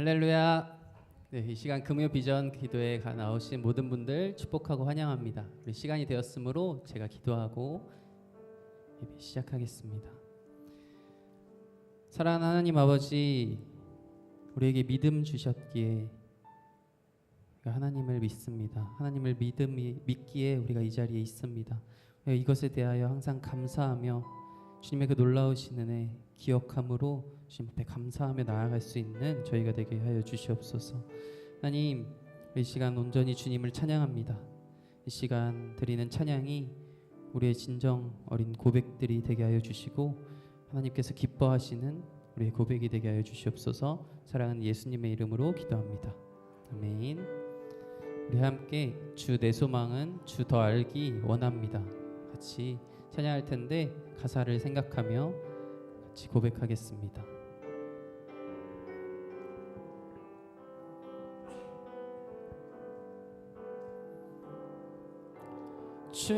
할렐루야. 네, 이 시간 금요 비전 기도에 나오신 모든 분들 축복하고 환영합니다. 우리 시간이 되었으므로 제가 기도하고 예배 시작하겠습니다. 사랑하는 하나님 아버지, 우리에게 믿음 주셨기에 우리가 하나님을 믿습니다. 하나님을 믿기에 우리가 이 자리에 있습니다. 이것에 대하여 항상 감사하며 주님의 그 놀라우신 은혜 기억함으로 주님 앞에 감사하며 나아갈 수 있는 저희가 되게 하여 주시옵소서. 하나님, 이 시간 온전히 주님을 찬양합니다. 이 시간 드리는 찬양이 우리의 진정 어린 고백들이 되게 하여 주시고 하나님께서 기뻐하시는 우리의 고백이 되게 하여 주시옵소서. 사랑하는 예수님의 이름으로 기도합니다. 아멘. 우리 함께 주 내 소망은 주 더 알기 원합니다. 같이 찬양할 텐데 가사를 생각하며 같이 고백하겠습니다. 주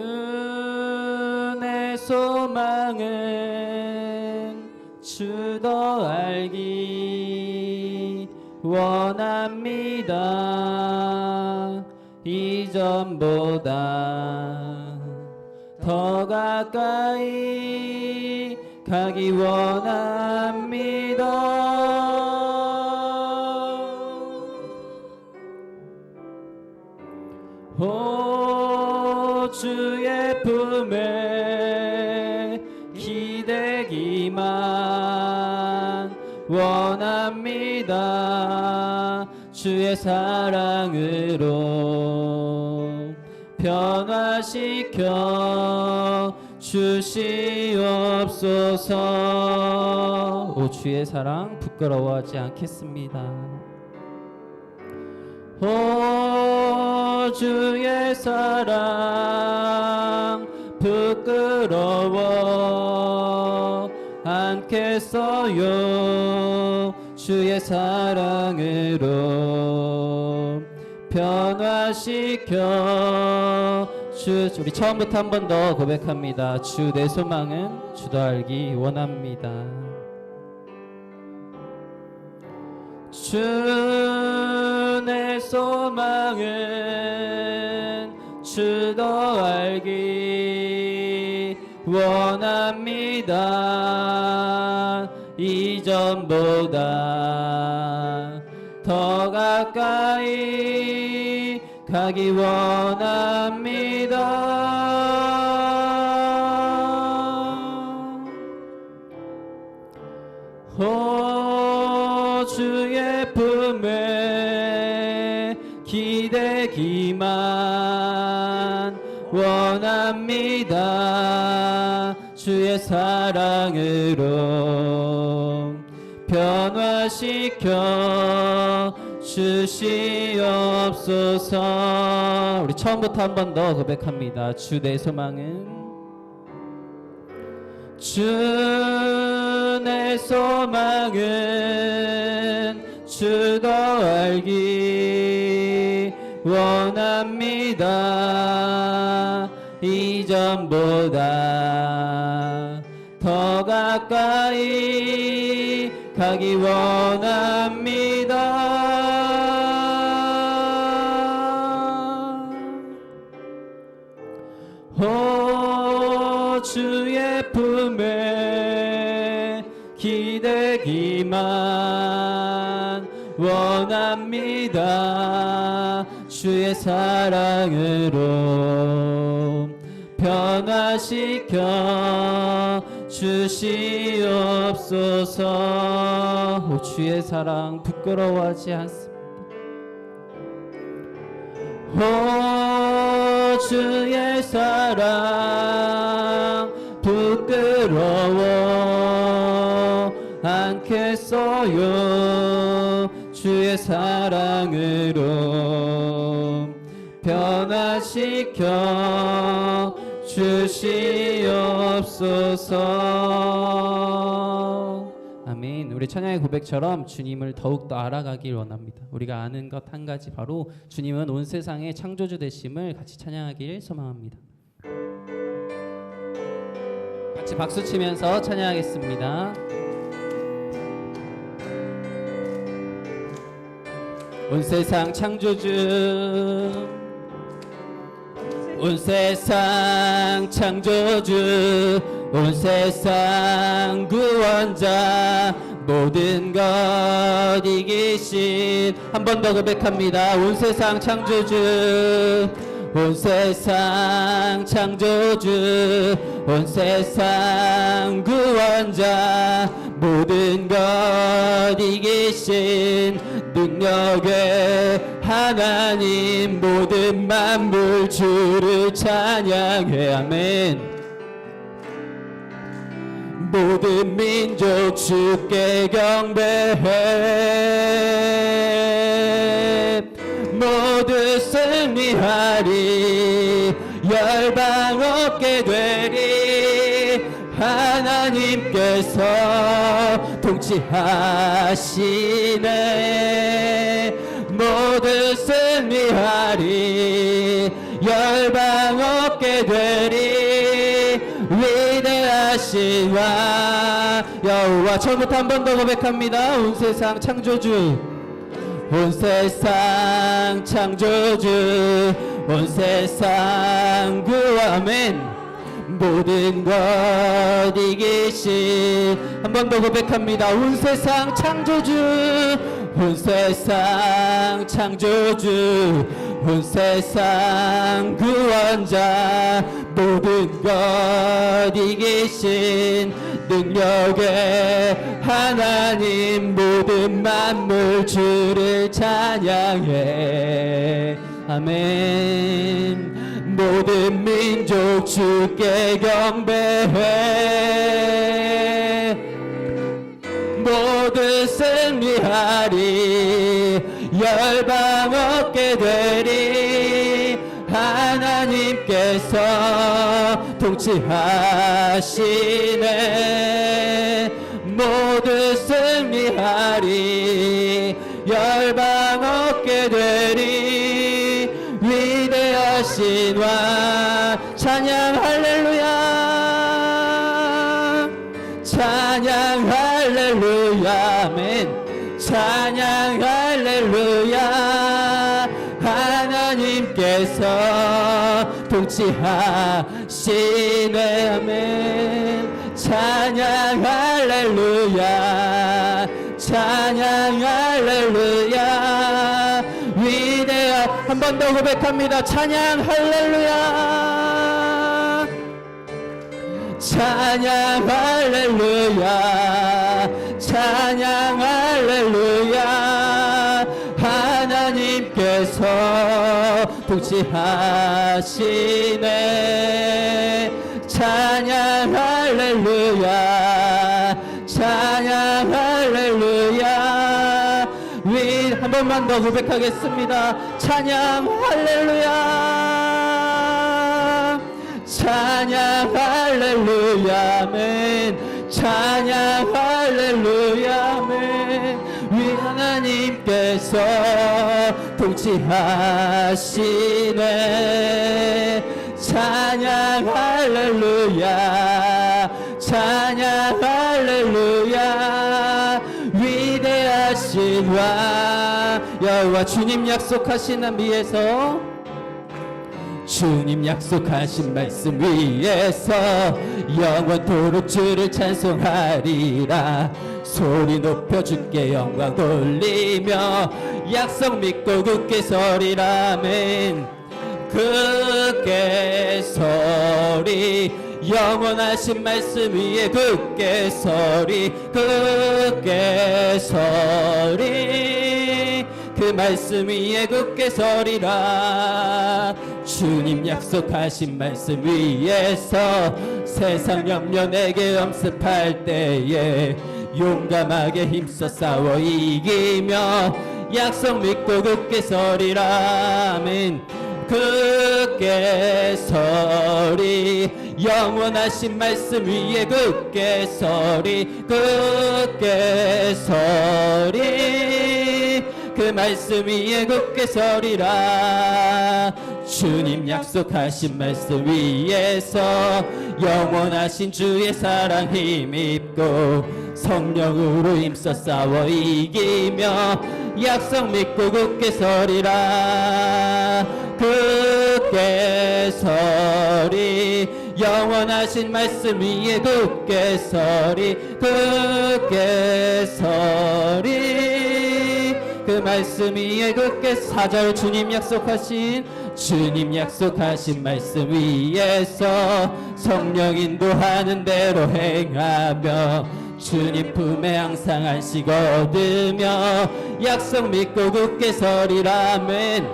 내 소망은 주 더 알기 원합니다. 이전보다 더 가까이 가기 원합니다. 오 주의 품에 기대기만 원합니다. 주의 사랑으로 변화시켜 주시옵소서. 오 주의 사랑 부끄러워하지 않겠습니다. 오 주의 사랑 부끄러워 않겠어요. 주의 사랑으로 변화시켜 우리 처음부터 한 번 더 고백합니다. 주 내 소망은 주 더 알기 원합니다. 주 내 소망은 주 더 알기 원합니다. 이전보다 더 가까이 가기 원합니다. 오 주의 품에 기대기만 원합니다. 주의 사랑으로 변화시켜 주시옵소서. 우리 처음부터 한 번 더 고백합니다. 주 내 소망은 주 내 소망은 주 더 알기 원합니다. 이전보다 더 가까이 가기 원합니다. 오 주의 품에 기대기만 원합니다. 주의 사랑으로 변화시켜 주시옵소서. 오 주의 사랑 부끄러워하지 않습니다. 오 주의 사랑 부끄러워 않겠어요. 주의 사랑으로 변화시켜 주시옵소서. 아멘. 우리 찬양의 고백처럼 주님을 더욱더 알아가길 원합니다. 우리가 아는 것 한 가지, 바로 주님은 온 세상의 창조주 되심을 같이 찬양하길 소망합니다. 같이 박수 치면서 찬양하겠습니다. 온 세상 창조주, 온 세상 창조주, 온 세상 구원자, 모든 것 이기신. 한 번 더 고백합니다. 온 세상 창조주, 온 세상 창조주, 온 세상 구원자, 모든 것 이기신 능력의 하나님, 모든 만물 주를 찬양해. 아멘. 모든 민족 주께 경배해. 모두 승리하리, 열방 얻게 되리. 하나님께서 통치하시네. 모두 승리하리, 열방 얻게 되리. 위대하신 왕 여호와. 처음부터 한 번 더 고백합니다. 온 세상 창조주, 온 세상 창조주, 온 세상 구원은 모든 것 이기신. 한 번 더 고백합니다. 온 세상 창조주, 온 세상 창조주, 온 세상 구원자, 모든 것 이기신 능력의 하나님, 모든 만물 주를 찬양해. 아멘. 모든 민족 주께 경배해. 모두 승리하리, 열방 얻게 되리. 하나님께서 통치하시네. 모두 승리하리, 열방 얻게 되리. 위대하신 왕 찬양 할렐루야, 찬양 할렐루야. 아멘. 찬양 할렐루야. 하나님께서 통치하시네. 아멘. 찬양 할렐루야, 찬양 할렐루야. 위대한. 한 번 더 고백합니다. 찬양 할렐루야, 찬양 할렐루야, 찬양 할렐루야. 하나님께서 통치하시네. 찬양 할렐루야, 찬양 할렐루야. 한 번만 더 고백하겠습니다. 찬양 할렐루야, 찬양 할렐루야. 아멘. 찬양 할렐루야. 아멘. 위 하나님께서 통치하시네. 찬양 할렐루야, 찬양 할렐루야. 위대하신 왕 여호와. 주님 약속하신 날 위에서, 주님 약속하신 말씀 위에서 영원토록 주를 찬송하리라. 소리 높여 주께 영광 돌리며 약속 믿고 굳게 서리라. 아멘. 굳게 서리, 영원하신 말씀 위에 굳게 서리, 굳게 서리. 그 말씀 위에 굳게 서리라. 주님 약속하신 말씀 위에서 세상 염려 내게 엄습할 때에 용감하게 힘써 싸워 이기며 약속 믿고 굳게 서리라. 아멘. 굳게 서리, 영원하신 말씀 위에 굳게 서리, 굳게 서리. 그 말씀 위에 굳게 서리라. 주님 약속하신 말씀 위에서 영원하신 주의 사랑 힘입고 성령으로 힘써 싸워 이기며 약속 믿고 굳게 서리라. 굳게 서리 영원하신 말씀 위에 굳게 서리. 굳게 서리 그 말씀 위에 굳게 4절 주님 약속하신 말씀 위에서 성령 인도하는 대로 행하며 주님 품에 항상 안식 얻으며 약속 믿고 굳게 서리라멘.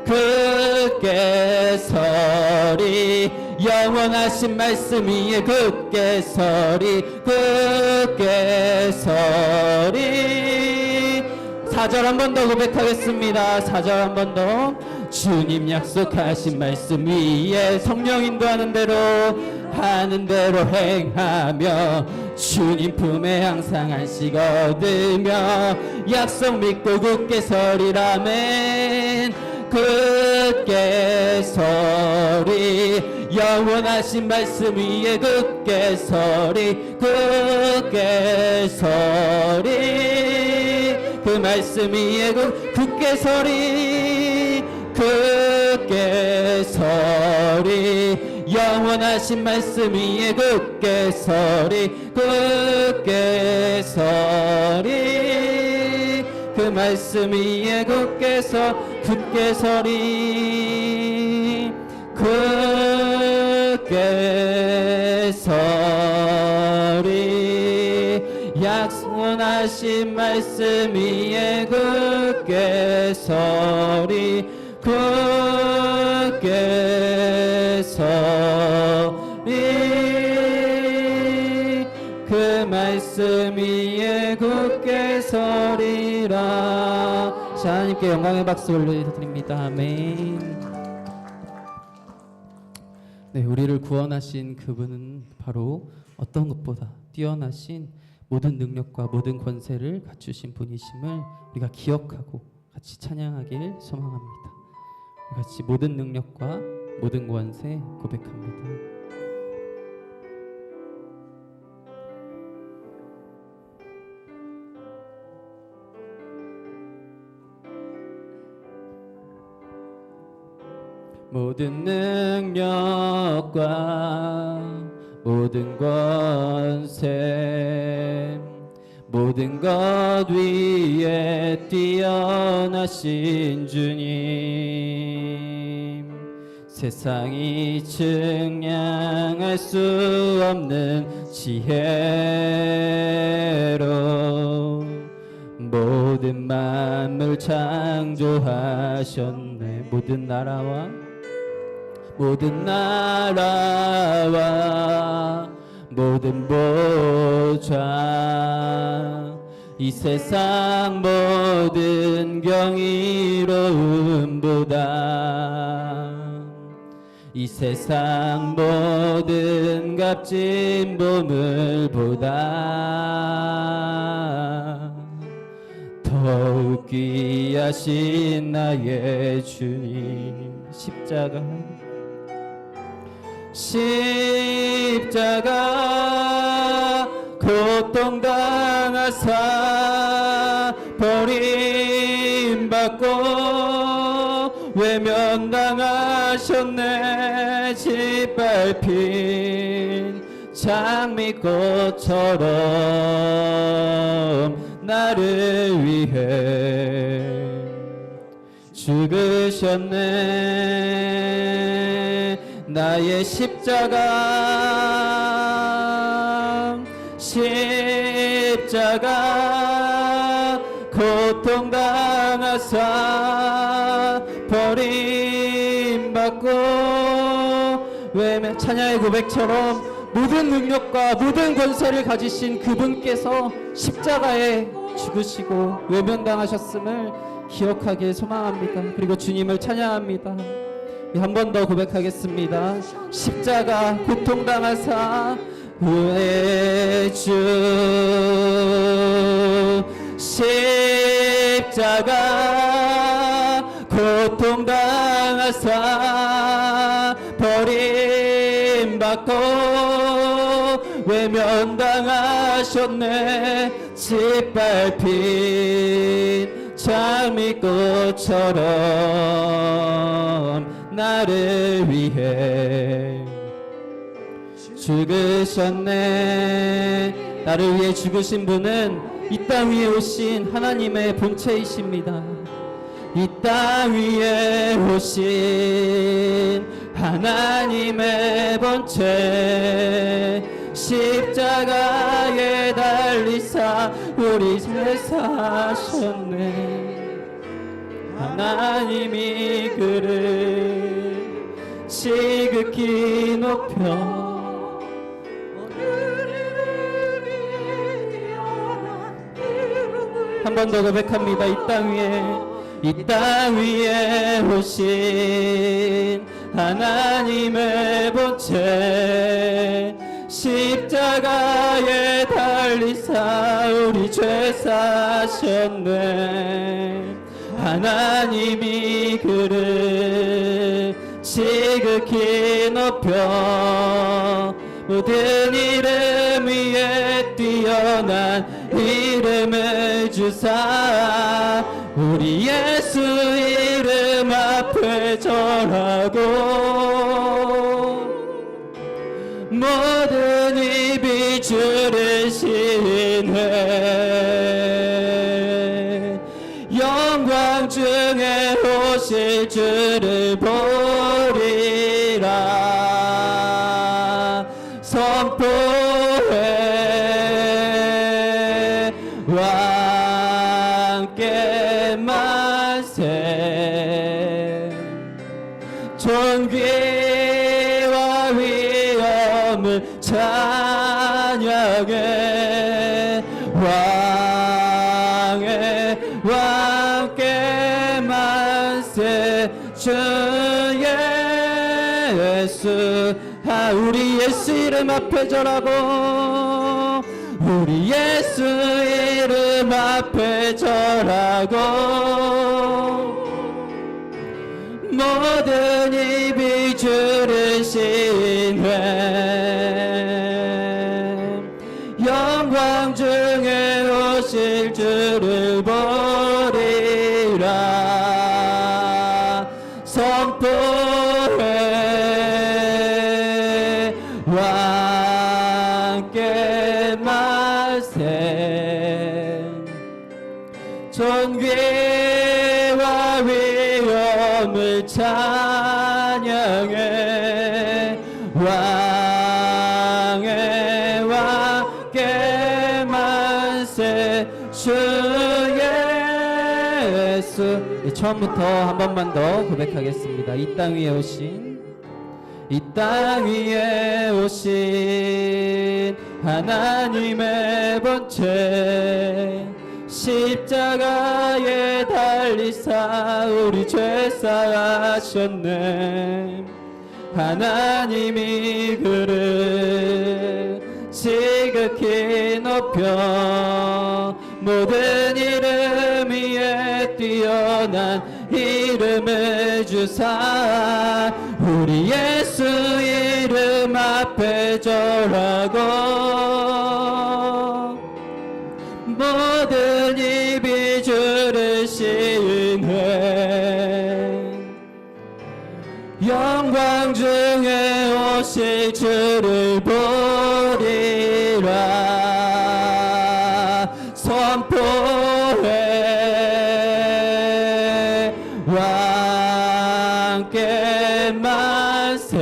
굳게 서리 영원하신 말씀 위에 굳게 서리. 굳게 서리 4절 한 번 더 고백하겠습니다. 4절 한 번 더. 주님 약속하신 말씀 위에 성령 인도하는 대로 행하며 주님 품에 항상 안식 얻으며 약속 믿고 굳게 서리라멘. 굳게 서리 영원하신 말씀 위에 굳게 서리. 굳게 서리 그 말씀 위에 굳게 서리. 굳게 서리 영원하신 말씀 위에 굳게 서리. 굳게 서리 그 말씀 위에 굳게 서리. 굳게 서리 약속하신 말씀 위에 굳게 서리. 굳게 서리 그 말씀 위에 굳게 서리라. 하나님께 영광의 박수 올려드립니다. 아멘. 네, 우리를 구원하신 그분은 바로 어떤 것보다 뛰어나신 모든 능력과 모든 권세를 갖추신 분이심을 우리가 기억하고 같이 찬양하길 소망합니다. 같이 모든 능력과 모든 권세 고백합니다. 모든 능력과 모든 권세 모든 것 위에 뛰어나신 주님 세상이 측량할 수 없는 지혜로 모든 만물 창조하셨네. 모든 나라와 모든 보좌 이 세상 모든 경이로움보다 이 세상 모든 값진 보물보다 더욱 귀하신 나의 주님 십자가 고통당하사 버림받고 외면당하셨네. 짓밟힌 장미꽃처럼 나를 위해 죽으셨네. 나의 십자가 고통당하사 버림받고 외면 찬양의 고백처럼 모든 능력과 모든 권세를 가지신 그분께서 십자가에 죽으시고 외면당하셨음을 기억하길 소망합니다. 그리고 주님을 찬양합니다. 한 번 더 고백하겠습니다. 십자가 고통당하사 구해주 십자가 고통당하사 버림받고 외면당하셨네. 짓밟힌 장미꽃처럼 나를 위해 죽으셨네. 나를 위해 죽으신 분은 이 땅 위에 오신 하나님의 본체이십니다. 이 땅 위에 오신 하나님의 본체, 십자가에 달리사 우리 죄 사셨네. 하나님이 그를 지극히 높여 한 번 더 고백합니다. 이 땅 위에 오신 하나님의 본체, 십자가에 달리사 우리 죄 사셨네. 하나님이 그를 지극히 높여 모든 이름 위에 뛰어난 이름을 주사 우리 예수 이름 앞에 절하고 모든 입이 주를 신뢰 영광 중에 오실 주를 보리라 선포해 왕께 만세 존귀와 위엄을 찬양해 왕의 왕께 만세 주 예수 우리 예수 이름 앞에 절하고 우리 예수 이름 앞에 절하고 모든 입이 주를 신뢰 영광 중에 오실 주를 보리라 선포해 왕께 만세 존귀와 위엄을 찬양해 왕의 왕께 만세 주 예수 처음부터 한 번만 더 고백하겠습니다. 이 땅 위에 오신 하나님의 본체 십자가에 달리사 우리 죄 사하셨네. 하나님이 그를 지극히 높여 모든 이름 위에 뛰어난 이름을 주사 우리 예수 이름 앞에 절하고 모든 입이 주를 신뢰 영광 중에 오실 주를 보리라 선포해 왕께 만세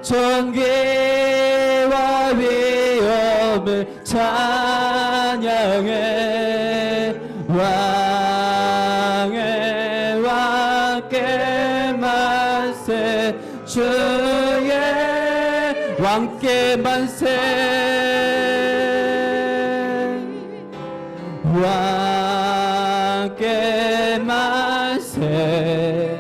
존귀와 위엄을 찬양해 왕의 왕께 만세 주의 왕께 만세 왕께 만세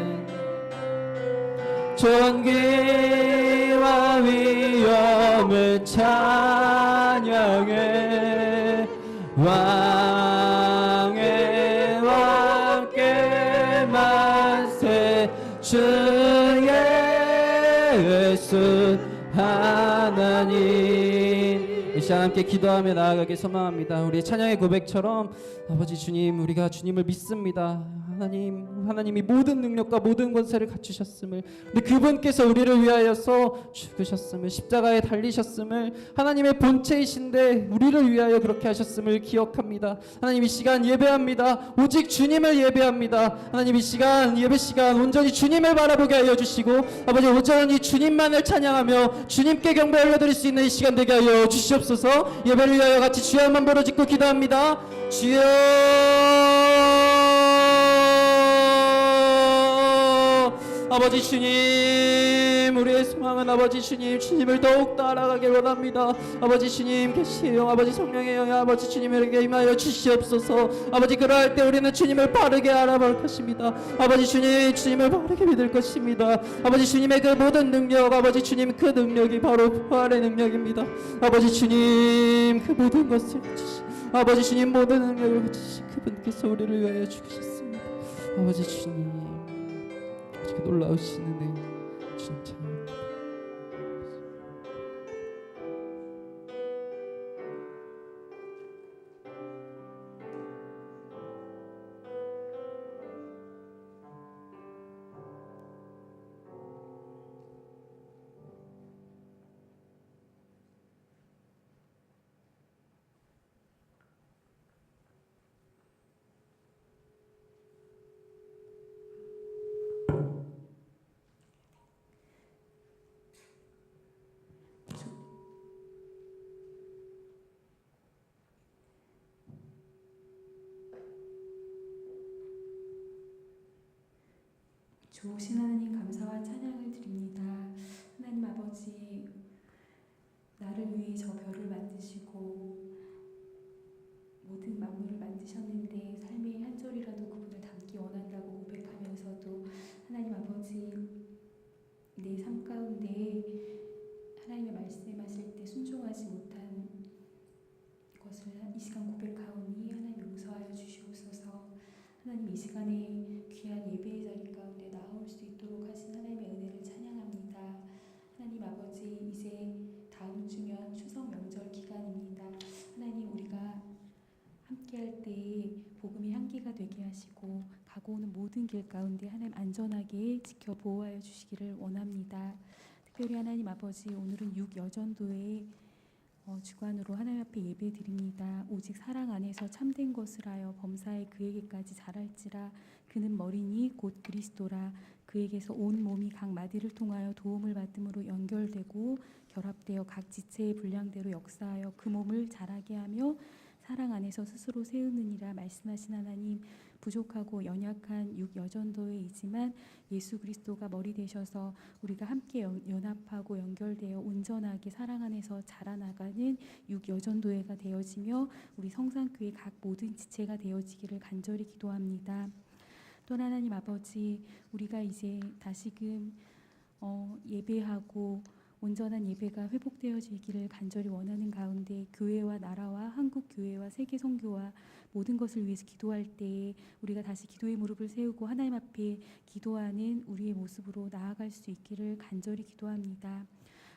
존귀와 위엄을 찬양해 왕의 왕께 만세 주 예수 하나님. 이 시간 함께 기도하며 나아가길 소망합니다. 우리의 찬양의 고백처럼 아버지 주님, 우리가 주님을 믿습니다. 하나님이 모든 능력과 모든 권세를 갖추셨음을, 근데 그분께서 우리를 위하여서 죽으셨음을, 십자가에 달리셨음을, 하나님의 본체이신데 우리를 위하여 그렇게 하셨음을 기억합니다. 하나님, 이 시간 예배합니다. 오직 주님을 예배합니다. 하나님, 이 시간 예배 시간 온전히 주님을 바라보게 하여 주시고, 아버지 온전히 주님만을 찬양하며 주님께 경배 올려드릴 수 있는 이 시간 되게 하여 주시옵소서. 예배를 위하여 같이 주여 한번 부르짖고 기도합니다. 주여, 아버지 주님, 우리의 소망은 아버지 주님, 주님을 더욱더 알아가길 원합니다. 아버지 주님 계시의 영, 아버지 성령의 영이 아버지 주님에게 임하여 주시옵소서. 아버지, 그러할 때 우리는 주님을 바르게 알아볼 것입니다. 아버지 주님, 주님을 바르게 믿을 것입니다. 아버지 주님의 그 모든 능력, 아버지 주님 그 능력이 바로 부활의 능력입니다. 아버지 주님, 그 모든 것을 아버지 주님 모든 능력을 주신 그분께서 우리를 위하여 죽으셨습니다. 아버지 주님, 그 놀라우신 은혜 주님 찬양합니다. 좋으신 하나님, 감사와 찬양을 드립니다. 하나님 아버지, 나를 위해 저 별을 만드시고 모든 만물을 만드셨는데 삶의 한 절이라도 그분을 담기 원한다고 고백하면서도 하나님 아버지, 내 삶 가운데 하나님의 말씀하실 때 순종하지 못한 것을 이 시간 고백하오니 하나님 용서하여 주시옵소서. 하나님, 이 시간에 귀한 예배의 자리 가운데 나올 수 있도록 하신 하나님의 은혜를 찬양합니다. 하나님 아버지, 이제 다음 주면 추석 명절 기간입니다. 하나님, 우리가 함께할 때에 복음의 향기가 되게 하시고 가고 오는 모든 길 가운데 하나님 안전하게 지켜 보호하여 주시기를 원합니다. 특별히 하나님 아버지, 오늘은 6여전도의 주관으로 하나님 앞에 예배 드립니다. 오직 사랑 안에서 참된 것을 하여 범사에 그에게까지 자랄지라. 그는 머리니 곧 그리스도라. 그에게서 온 몸이 각 마디를 통하여 도움을 받음으로 연결되고 결합되어 각 지체의 분량대로 역사하여 그 몸을 자라게 하며 사랑 안에서 스스로 세우느니라. 말씀하신 하나님, 부족하고 연약한 6여전도회이지만 예수 그리스도가 머리 되셔서 우리가 함께 연합하고 연결되어 온전하게 사랑 안에서 자라나가는 6여전도회가 되어지며 우리 성산교회 각 모든 지체가 되어지기를 간절히 기도합니다. 또 하나님 아버지, 우리가 이제 다시금 예배하고 온전한 예배가 회복되어지기를 간절히 원하는 가운데 교회와 나라와 한국 교회와 세계 선교와 모든 것을 위해서 기도할 때에 우리가 다시 기도의 무릎을 세우고 하나님 앞에 기도하는 우리의 모습으로 나아갈 수 있기를 간절히 기도합니다.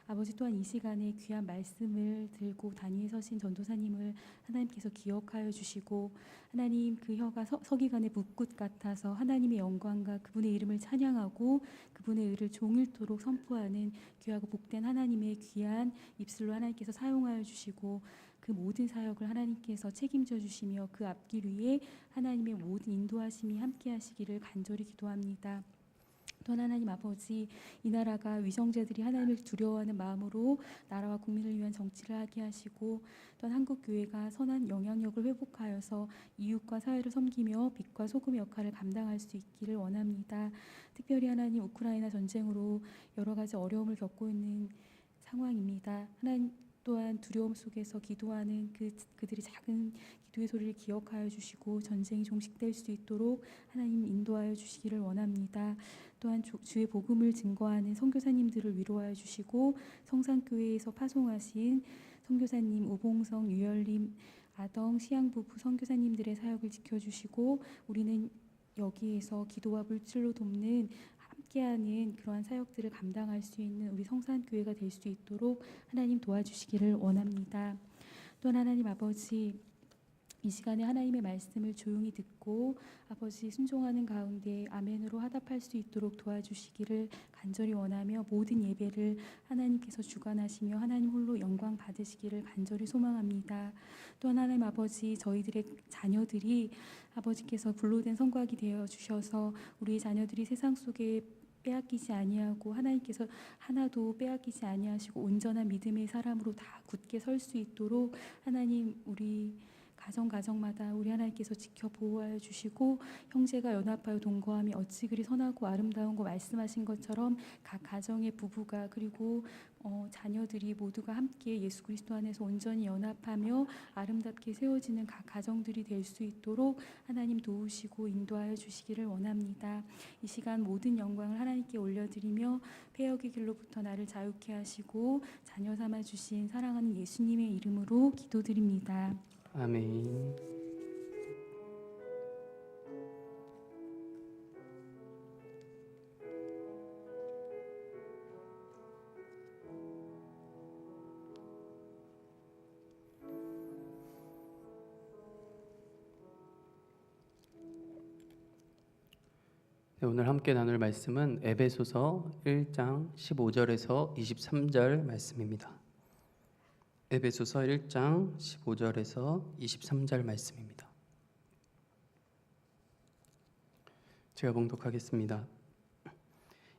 아버지, 또한 이 시간에 귀한 말씀을 들고 단위에 서신 전도사님을 하나님께서 기억하여 주시고 하나님, 그 혀가 서기관의 붓꽃 같아서 하나님의 영광과 그분의 이름을 찬양하고 그분의 의를 종일토록 선포하는 귀하고 복된 하나님의 귀한 입술로 하나님께서 사용하여 주시고 그 모든 사역을 하나님께서 책임져 주시며 그 앞길 위에 하나님의 모든 인도하심이 함께 하시기를 간절히 기도합니다. 또한 하나님 아버지, 이 나라가 위정자들이 하나님을 두려워하는 마음으로 나라와 국민을 위한 정치를 하게 하시고 또한 한국교회가 선한 영향력을 회복하여서 이웃과 사회를 섬기며 빛과 소금의 역할을 감당할 수 있기를 원합니다. 특별히 하나님, 우크라이나 전쟁으로 여러 가지 어려움을 겪고 있는 상황입니다. 하나님 또한 두려움 속에서 기도하는 그들의 작은 기도의 소리를 기억하여 주시고 전쟁이 종식될 수 있도록 하나님 인도하여 주시기를 원합니다. 또한 주의 복음을 증거하는 선교사님들을 위로하여 주시고 성산교회에서 파송하신 선교사님 우봉성, 유열림, 아덩, 시향부부 선교사님들의 사역을 지켜주시고 우리는 여기에서 기도와 물질로 돕는 함께하는 그러한 사역들을 감당할 수 있는 우리 성산교회가 될 수 있도록 하나님 도와주시기를 원합니다. 또한 하나님 아버지, 이 시간에 하나님의 말씀을 조용히 듣고 아버지 순종하는 가운데 아멘으로 화답할 수 있도록 도와주시기를 간절히 원하며, 모든 예배를 하나님께서 주관하시며 하나님 홀로 영광 받으시기를 간절히 소망합니다. 또한 하나님 아버지, 저희들의 자녀들이 아버지께서 불로된 성곽이 되어 주셔서 우리 자녀들이 세상 속에 빼앗기지 아니하고 하나님께서 하나도 빼앗기지 아니하시고 온전한 믿음의 사람으로 다 굳게 설 수 있도록 하나님, 우리 가정마다 우리 하나님께서 지켜 보호하여 주시고, 형제가 연합하여 동거함이 어찌 그리 선하고 아름다운 거 말씀하신 것처럼 각 가정의 부부가 그리고 자녀들이 모두가 함께 예수 그리스도 안에서 온전히 연합하며 아름답게 세워지는 각 가정들이 될 수 있도록 하나님 도우시고 인도하여 주시기를 원합니다. 이 시간 모든 영광을 하나님께 올려드리며 패역의 길로부터 나를 자유케 하시고 자녀 삼아 주신 사랑하는 예수님의 이름으로 기도드립니다. 아멘. 네, 오늘 함께 나눌 말씀은 에베소서 1장 15절에서 23절 말씀입니다. 에베소서 1장 15절에서 23절 말씀입니다. 제가 봉독하겠습니다.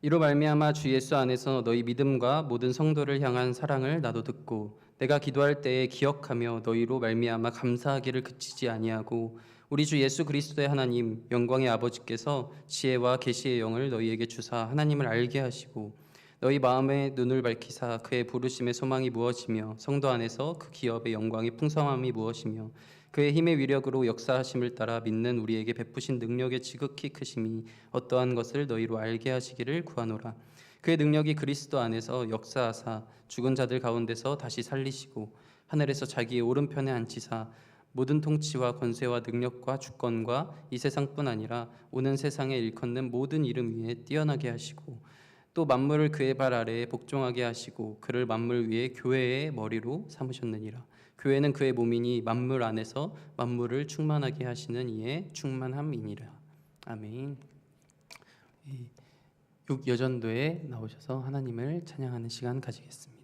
이로 말미암아 주 예수 안에서 너희 믿음과 모든 성도를 향한 사랑을 나도 듣고 내가 기도할 때에 기억하며 너희로 말미암아 감사하기를 그치지 아니하고, 우리 주 예수 그리스도의 하나님 영광의 아버지께서 지혜와 계시의 영을 너희에게 주사 하나님을 알게 하시고 너희 마음의 눈을 밝히사 그의 부르심의 소망이 무엇이며 성도 안에서 그 기업의 영광의 풍성함이 무엇이며 그의 힘의 위력으로 역사하심을 따라 믿는 우리에게 베푸신 능력의 지극히 크심이 어떠한 것을 너희로 알게 하시기를 구하노라. 그의 능력이 그리스도 안에서 역사하사 죽은 자들 가운데서 다시 살리시고 하늘에서 자기의 오른편에 앉히사 모든 통치와 권세와 능력과 주권과 이 세상뿐 아니라 오는 세상에 일컫는 모든 이름 위에 뛰어나게 하시고 또 만물을 그의 발 아래에 복종하게 하시고 그를 만물 위에 교회의 머리로 삼으셨느니라. 교회는 그의 몸이니 만물 안에서 만물을 충만하게 하시는 이의 충만함이니라. 아멘. 6여전도에 나오셔서 하나님을 찬양하는 시간 가지겠습니다.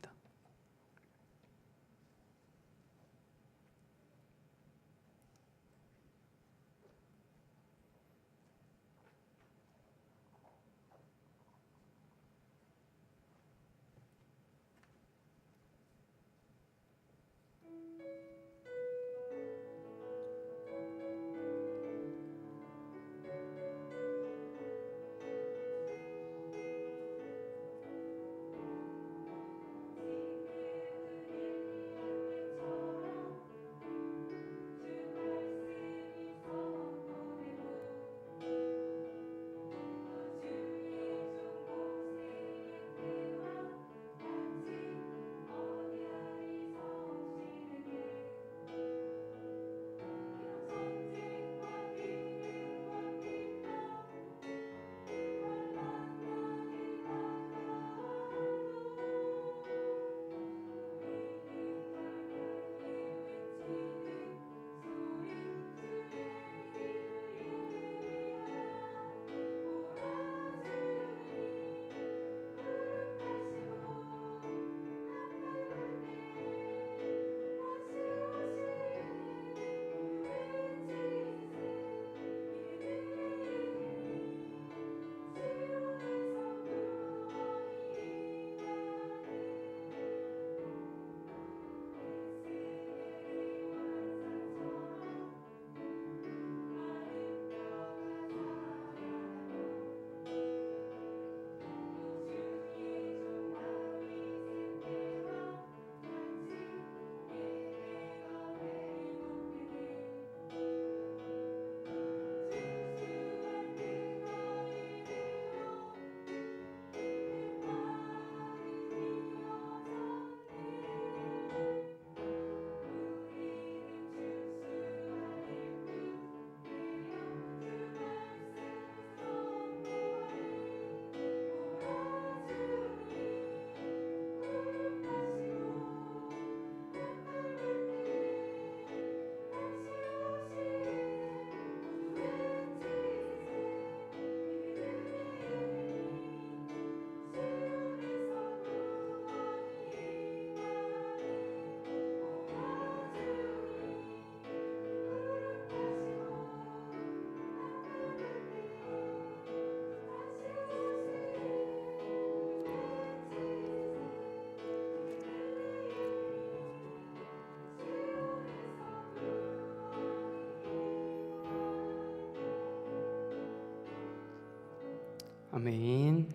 아멘.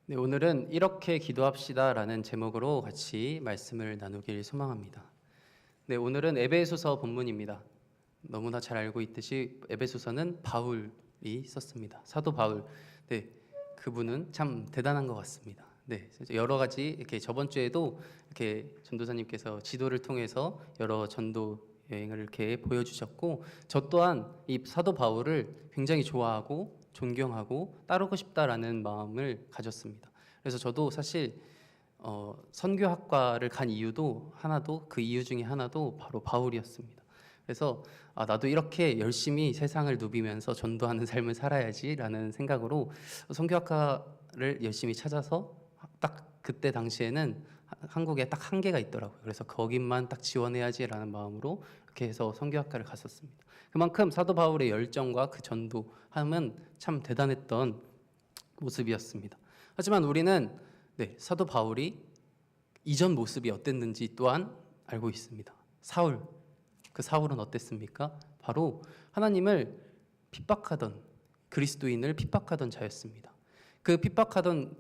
네, 오늘은 이렇게 기도합시다라는 제목으로 같이 말씀을 나누길 소망합니다. 네, 오늘은 에베소서 본문입니다. 너무나 잘 알고 있듯이 에베소서는 바울이 썼습니다. 사도 바울. 네, 그분은 참 대단한 것 같습니다. 네, 여러 가지 이렇게 저번 주에도 이렇게 전도사님께서 지도를 통해서 여러 전도 여행을 이렇게 보여주셨고, 저 또한 이 사도 바울을 굉장히 좋아하고 존경하고 따르고 싶다라는 마음을 가졌습니다. 그래서 저도 사실 선교학과를 간 이유도 그 이유 중에 하나도 바로 바울이었습니다. 그래서 나도 이렇게 열심히 세상을 누비면서 전도하는 삶을 살아야지라는 생각으로 선교학과를 열심히 찾아서 딱 그때 당시에는 한국에 딱 한 개가 있더라고요. 그래서 거기만 딱 지원해야지라는 마음으로 이렇게 해서 선교학과를 갔었습니다. 그만큼 사도 바울의 열정과 그 전도함은 참 대단했던 모습이었습니다. 하지만 우리는 사도 바울이 이전 모습이 어땠는지 또한 알고 있습니다. 사울, 그 사울은 어땠습니까? 바로 하나님을 핍박하던, 그리스도인을 핍박하던 자였습니다. 그 핍박한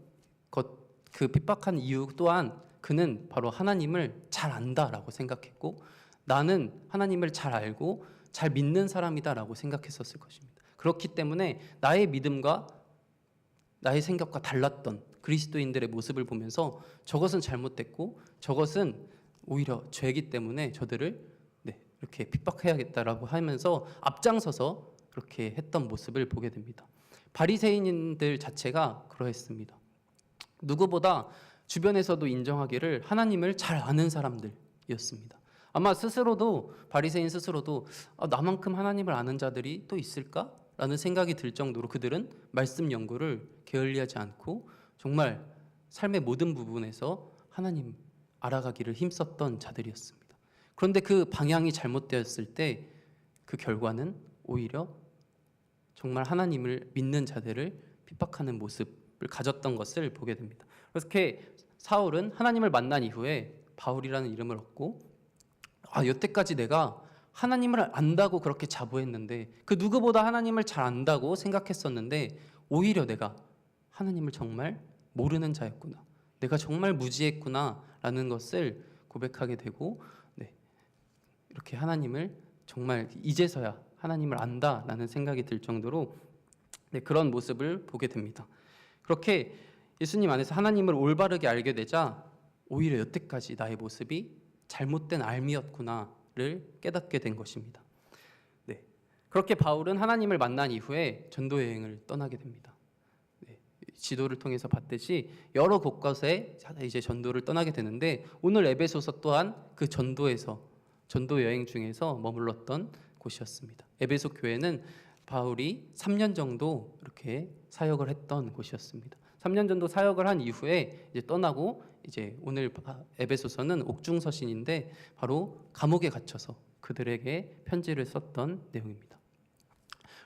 이유 또한 그는 바로 하나님을 잘 안다라고 생각했고, 나는 하나님을 잘 알고 잘 믿는 사람이다라고 생각했었을 것입니다. 그렇기 때문에 나의 믿음과 나의 생각과 달랐던 그리스도인들의 모습을 보면서 저것은 잘못됐고 저것은 오히려 죄이기 때문에 저들을 이렇게 핍박해야겠다라고 하면서 앞장서서 그렇게 했던 모습을 보게 됩니다. 바리새인들 자체가 그러했습니다. 누구보다 주변에서도 인정하기를 하나님을 잘 아는 사람들이었습니다. 아마 바리새인 스스로도 나만큼 하나님을 아는 자들이 또 있을까? 라는 생각이 들 정도로 그들은 말씀 연구를 게을리하지 않고 정말 삶의 모든 부분에서 하나님 알아가기를 힘썼던 자들이었습니다. 그런데 그 방향이 잘못되었을 때 그 결과는 오히려 정말 하나님을 믿는 자들을 핍박하는 모습을 가졌던 것을 보게 됩니다. 그렇게 사울은 하나님을 만난 이후에 바울이라는 이름을 얻고 여태까지 내가 하나님을 안다고 그렇게 자부했는데, 그 누구보다 하나님을 잘 안다고 생각했었는데 오히려 내가 하나님을 정말 모르는 자였구나, 내가 정말 무지했구나 라는 것을 고백하게 되고, 이렇게 하나님을 정말 이제서야 하나님을 안다라는 생각이 들 정도로 그런 모습을 보게 됩니다. 그렇게 예수님 안에서 하나님을 올바르게 알게 되자 오히려 여태까지 나의 모습이 잘못된 알미였구나를 깨닫게 된 것입니다. 그렇게 바울은 하나님을 만난 이후에 전도 여행을 떠나게 됩니다. 지도를 통해서 봤듯이 여러 곳곳에 이제 전도를 떠나게 되는데, 오늘 에베소서 또한 그 전도 여행 중에서 머물렀던 곳이었습니다. 에베소 교회는 바울이 3년 정도 이렇게 사역을 했던 곳이었습니다. 3년 정도 사역을 한 이후에 이제 떠나고, 이제 오늘 에베소서는 옥중서신인데 바로 감옥에 갇혀서 그들에게 편지를 썼던 내용입니다.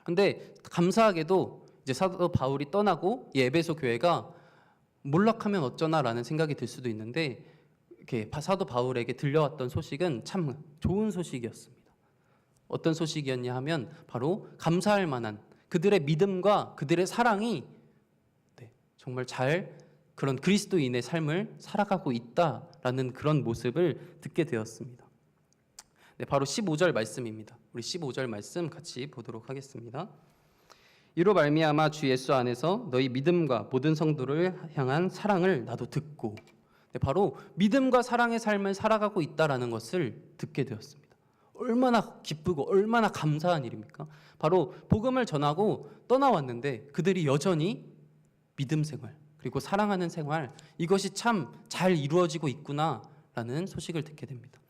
그런데 감사하게도 이제 사도 바울이 떠나고 이 에베소 교회가 몰락하면 어쩌나라는 생각이 들 수도 있는데, 이렇게 사도 바울에게 들려왔던 소식은 참 좋은 소식이었습니다. 어떤 소식이었냐 하면 바로 감사할 만한 그들의 믿음과 그들의 사랑이 정말 잘 그런 그리스도인의 삶을 살아가고 있다라는 그런 모습을 듣게 되었습니다. 바로 15절 말씀입니다. 우리 15절 말씀 같이 보도록 하겠습니다. 이로 말미암아 주 예수 안에서 너희 믿음과 모든 성도를 향한 사랑을 나도 듣고, 바로 믿음과 사랑의 삶을 살아가고 있다라는 것을 듣게 되었습니다. 얼마나 기쁘고 얼마나 감사한 일입니까? 바로 복음을 전하고 떠나왔는데 그들이 여전히 믿음 생활 그리고 사랑하는 생활, 이것이 참 잘 이루어지고 있구나라는 소식을 듣게 됩니다.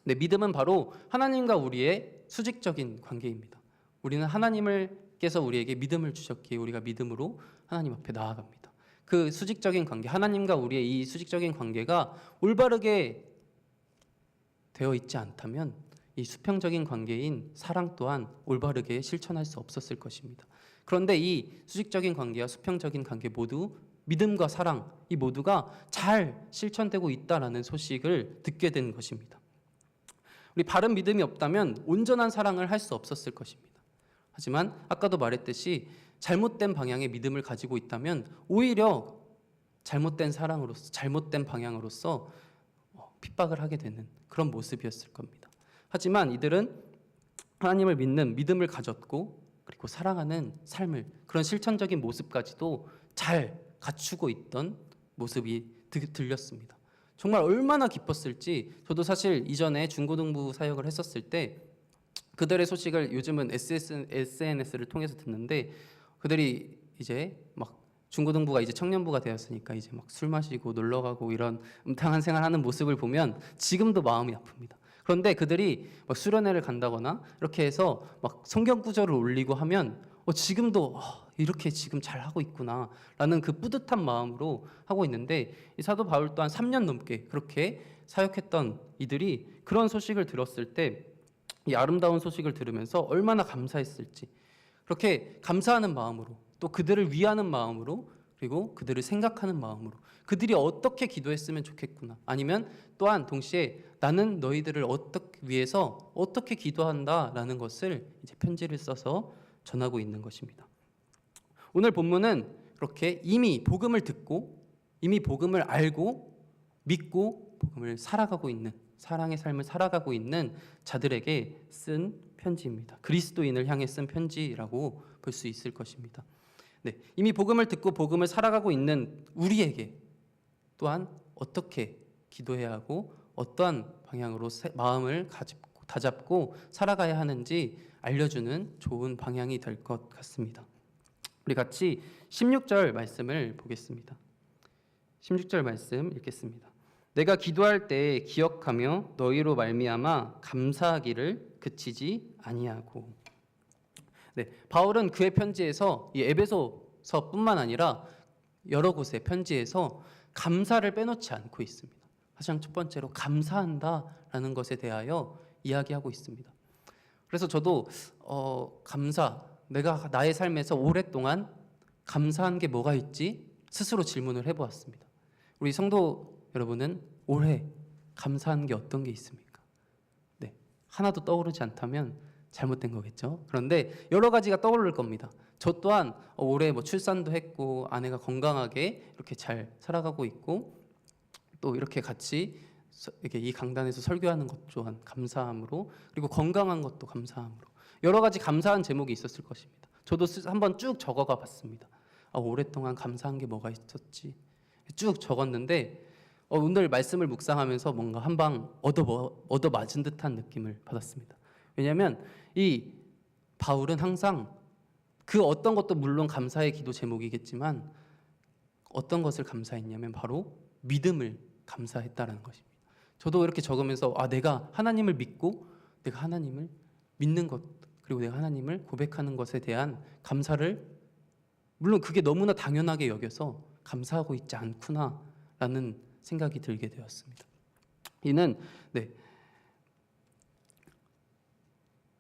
믿음은 바로 하나님과 우리의 수직적인 관계입니다. 우리는 하나님께서 우리에게 믿음을 주셨기에 우리가 믿음으로 하나님 앞에 나아갑니다. 그 수직적인 관계, 하나님과 우리의 이 수직적인 관계가 올바르게 되어 있지 않다면 이 수평적인 관계인 사랑 또한 올바르게 실천할 수 없었을 것입니다. 그런데 이 수직적인 관계와 수평적인 관계 모두 믿음과 사랑, 이 모두가 잘 실천되고 있다라는 소식을 듣게 된 것입니다. 우리 바른 믿음이 없다면 온전한 사랑을 할 수 없었을 것입니다. 하지만 아까도 말했듯이 잘못된 방향의 믿음을 가지고 있다면 오히려 잘못된 사랑으로서, 잘못된 방향으로서 핍박을 하게 되는 그런 모습이었을 겁니다. 하지만 이들은 하나님을 믿는 믿음을 가졌고, 그리고 사랑하는 삶을, 그런 실천적인 모습까지도 잘 갖추고 있던 모습이 들렸습니다. 정말 얼마나 기뻤을지. 저도 사실 이전에 중고등부 사역을 했었을 때 그들의 소식을 요즘은 SNS를 통해서 듣는데, 그들이 이제 막 중고등부가 이제 청년부가 되었으니까 이제 막 술 마시고 놀러 가고 이런 음탕한 생활하는 모습을 보면 지금도 마음이 아픕니다. 그런데 그들이 막 수련회를 간다거나 이렇게 해서 막 성경 구절을 올리고 하면 지금도 이렇게 지금 잘 하고 있구나라는 그 뿌듯한 마음으로 하고 있는데, 이 사도 바울 또한 3년 넘게 그렇게 사역했던 이들이 그런 소식을 들었을 때 이 아름다운 소식을 들으면서 얼마나 감사했을지, 그렇게 감사하는 마음으로, 또 그들을 위하는 마음으로, 그리고 그들을 생각하는 마음으로 그들이 어떻게 기도했으면 좋겠구나, 아니면 또한 동시에 나는 너희들을 위해서 어떻게 기도한다라는 것을 이제 편지를 써서 전하고 있는 것입니다. 오늘 본문은 그렇게 이미 복음을 듣고, 이미 복음을 알고 믿고 복음을 살아가고 있는, 사랑의 삶을 살아가고 있는 자들에게 쓴 편지입니다. 그리스도인을 향해 쓴 편지라고 볼 수 있을 것입니다. 네, 이미 복음을 듣고 복음을 살아가고 있는 우리에게 또한 어떻게 기도해야 하고 어떠한 방향으로 마음을 다잡고 살아가야 하는지 알려주는 좋은 방향이 될 것 같습니다. 우리 같이 16절 말씀을 보겠습니다. 16절 말씀 읽겠습니다. 내가 기도할 때 기억하며 너희로 말미암아 감사하기를 그치지 아니하고. 네, 바울은 그의 편지에서 이 에베소서뿐만 아니라 여러 곳의 편지에서 감사를 빼놓지 않고 있습니다. 가장 첫 번째로 감사한다라는 것에 대하여 이야기하고 있습니다. 그래서 저도 내가 나의 삶에서 오랫동안 감사한 게 뭐가 있지? 스스로 질문을 해보았습니다. 우리 성도 여러분은 올해 감사한 게 어떤 게 있습니까? 네, 하나도 떠오르지 않다면 잘못된 거겠죠. 그런데 여러 가지가 떠오를 겁니다. 저 또한 올해 출산도 했고 아내가 건강하게 이렇게 잘 살아가고 있고, 또 이렇게 같이 이렇게 이 강단에서 설교하는 것 또한 감사함으로, 그리고 건강한 것도 감사함으로, 여러 가지 감사한 제목이 있었을 것입니다. 저도 한번 쭉 적어가 봤습니다. 오랫동안 감사한 게 뭐가 있었지 쭉 적었는데 오늘 말씀을 묵상하면서 뭔가 한 방 얻어 맞은 듯한 느낌을 받았습니다. 왜냐하면 이 바울은 항상 그 어떤 것도 물론 감사의 기도 제목이겠지만 어떤 것을 감사했냐면 바로 믿음을 감사했다라는 것입니다. 저도 이렇게 적으면서 내가 하나님을 믿고 내가 하나님을 믿는 것, 그리고 내가 하나님을 고백하는 것에 대한 감사를, 물론 그게 너무나 당연하게 여겨서 감사하고 있지 않구나라는 생각이 들게 되었습니다. 이는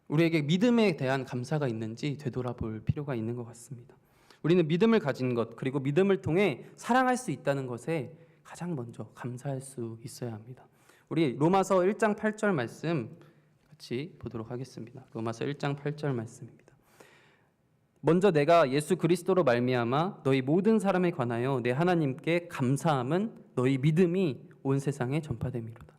우리에게 믿음에 대한 감사가 있는지 되돌아볼 필요가 있는 것 같습니다. 우리는 믿음을 가진 것, 그리고 믿음을 통해 사랑할 수 있다는 것에 가장 먼저 감사할 수 있어야 합니다. 우리 로마서 1장 8절 말씀 같이 보도록 하겠습니다. 로마서 1장 8절 말씀입니다. 먼저 내가 예수 그리스도로 말미암아 너희 모든 사람에 관하여 내 하나님께 감사함은 너희 믿음이 온 세상에 전파됨이로다.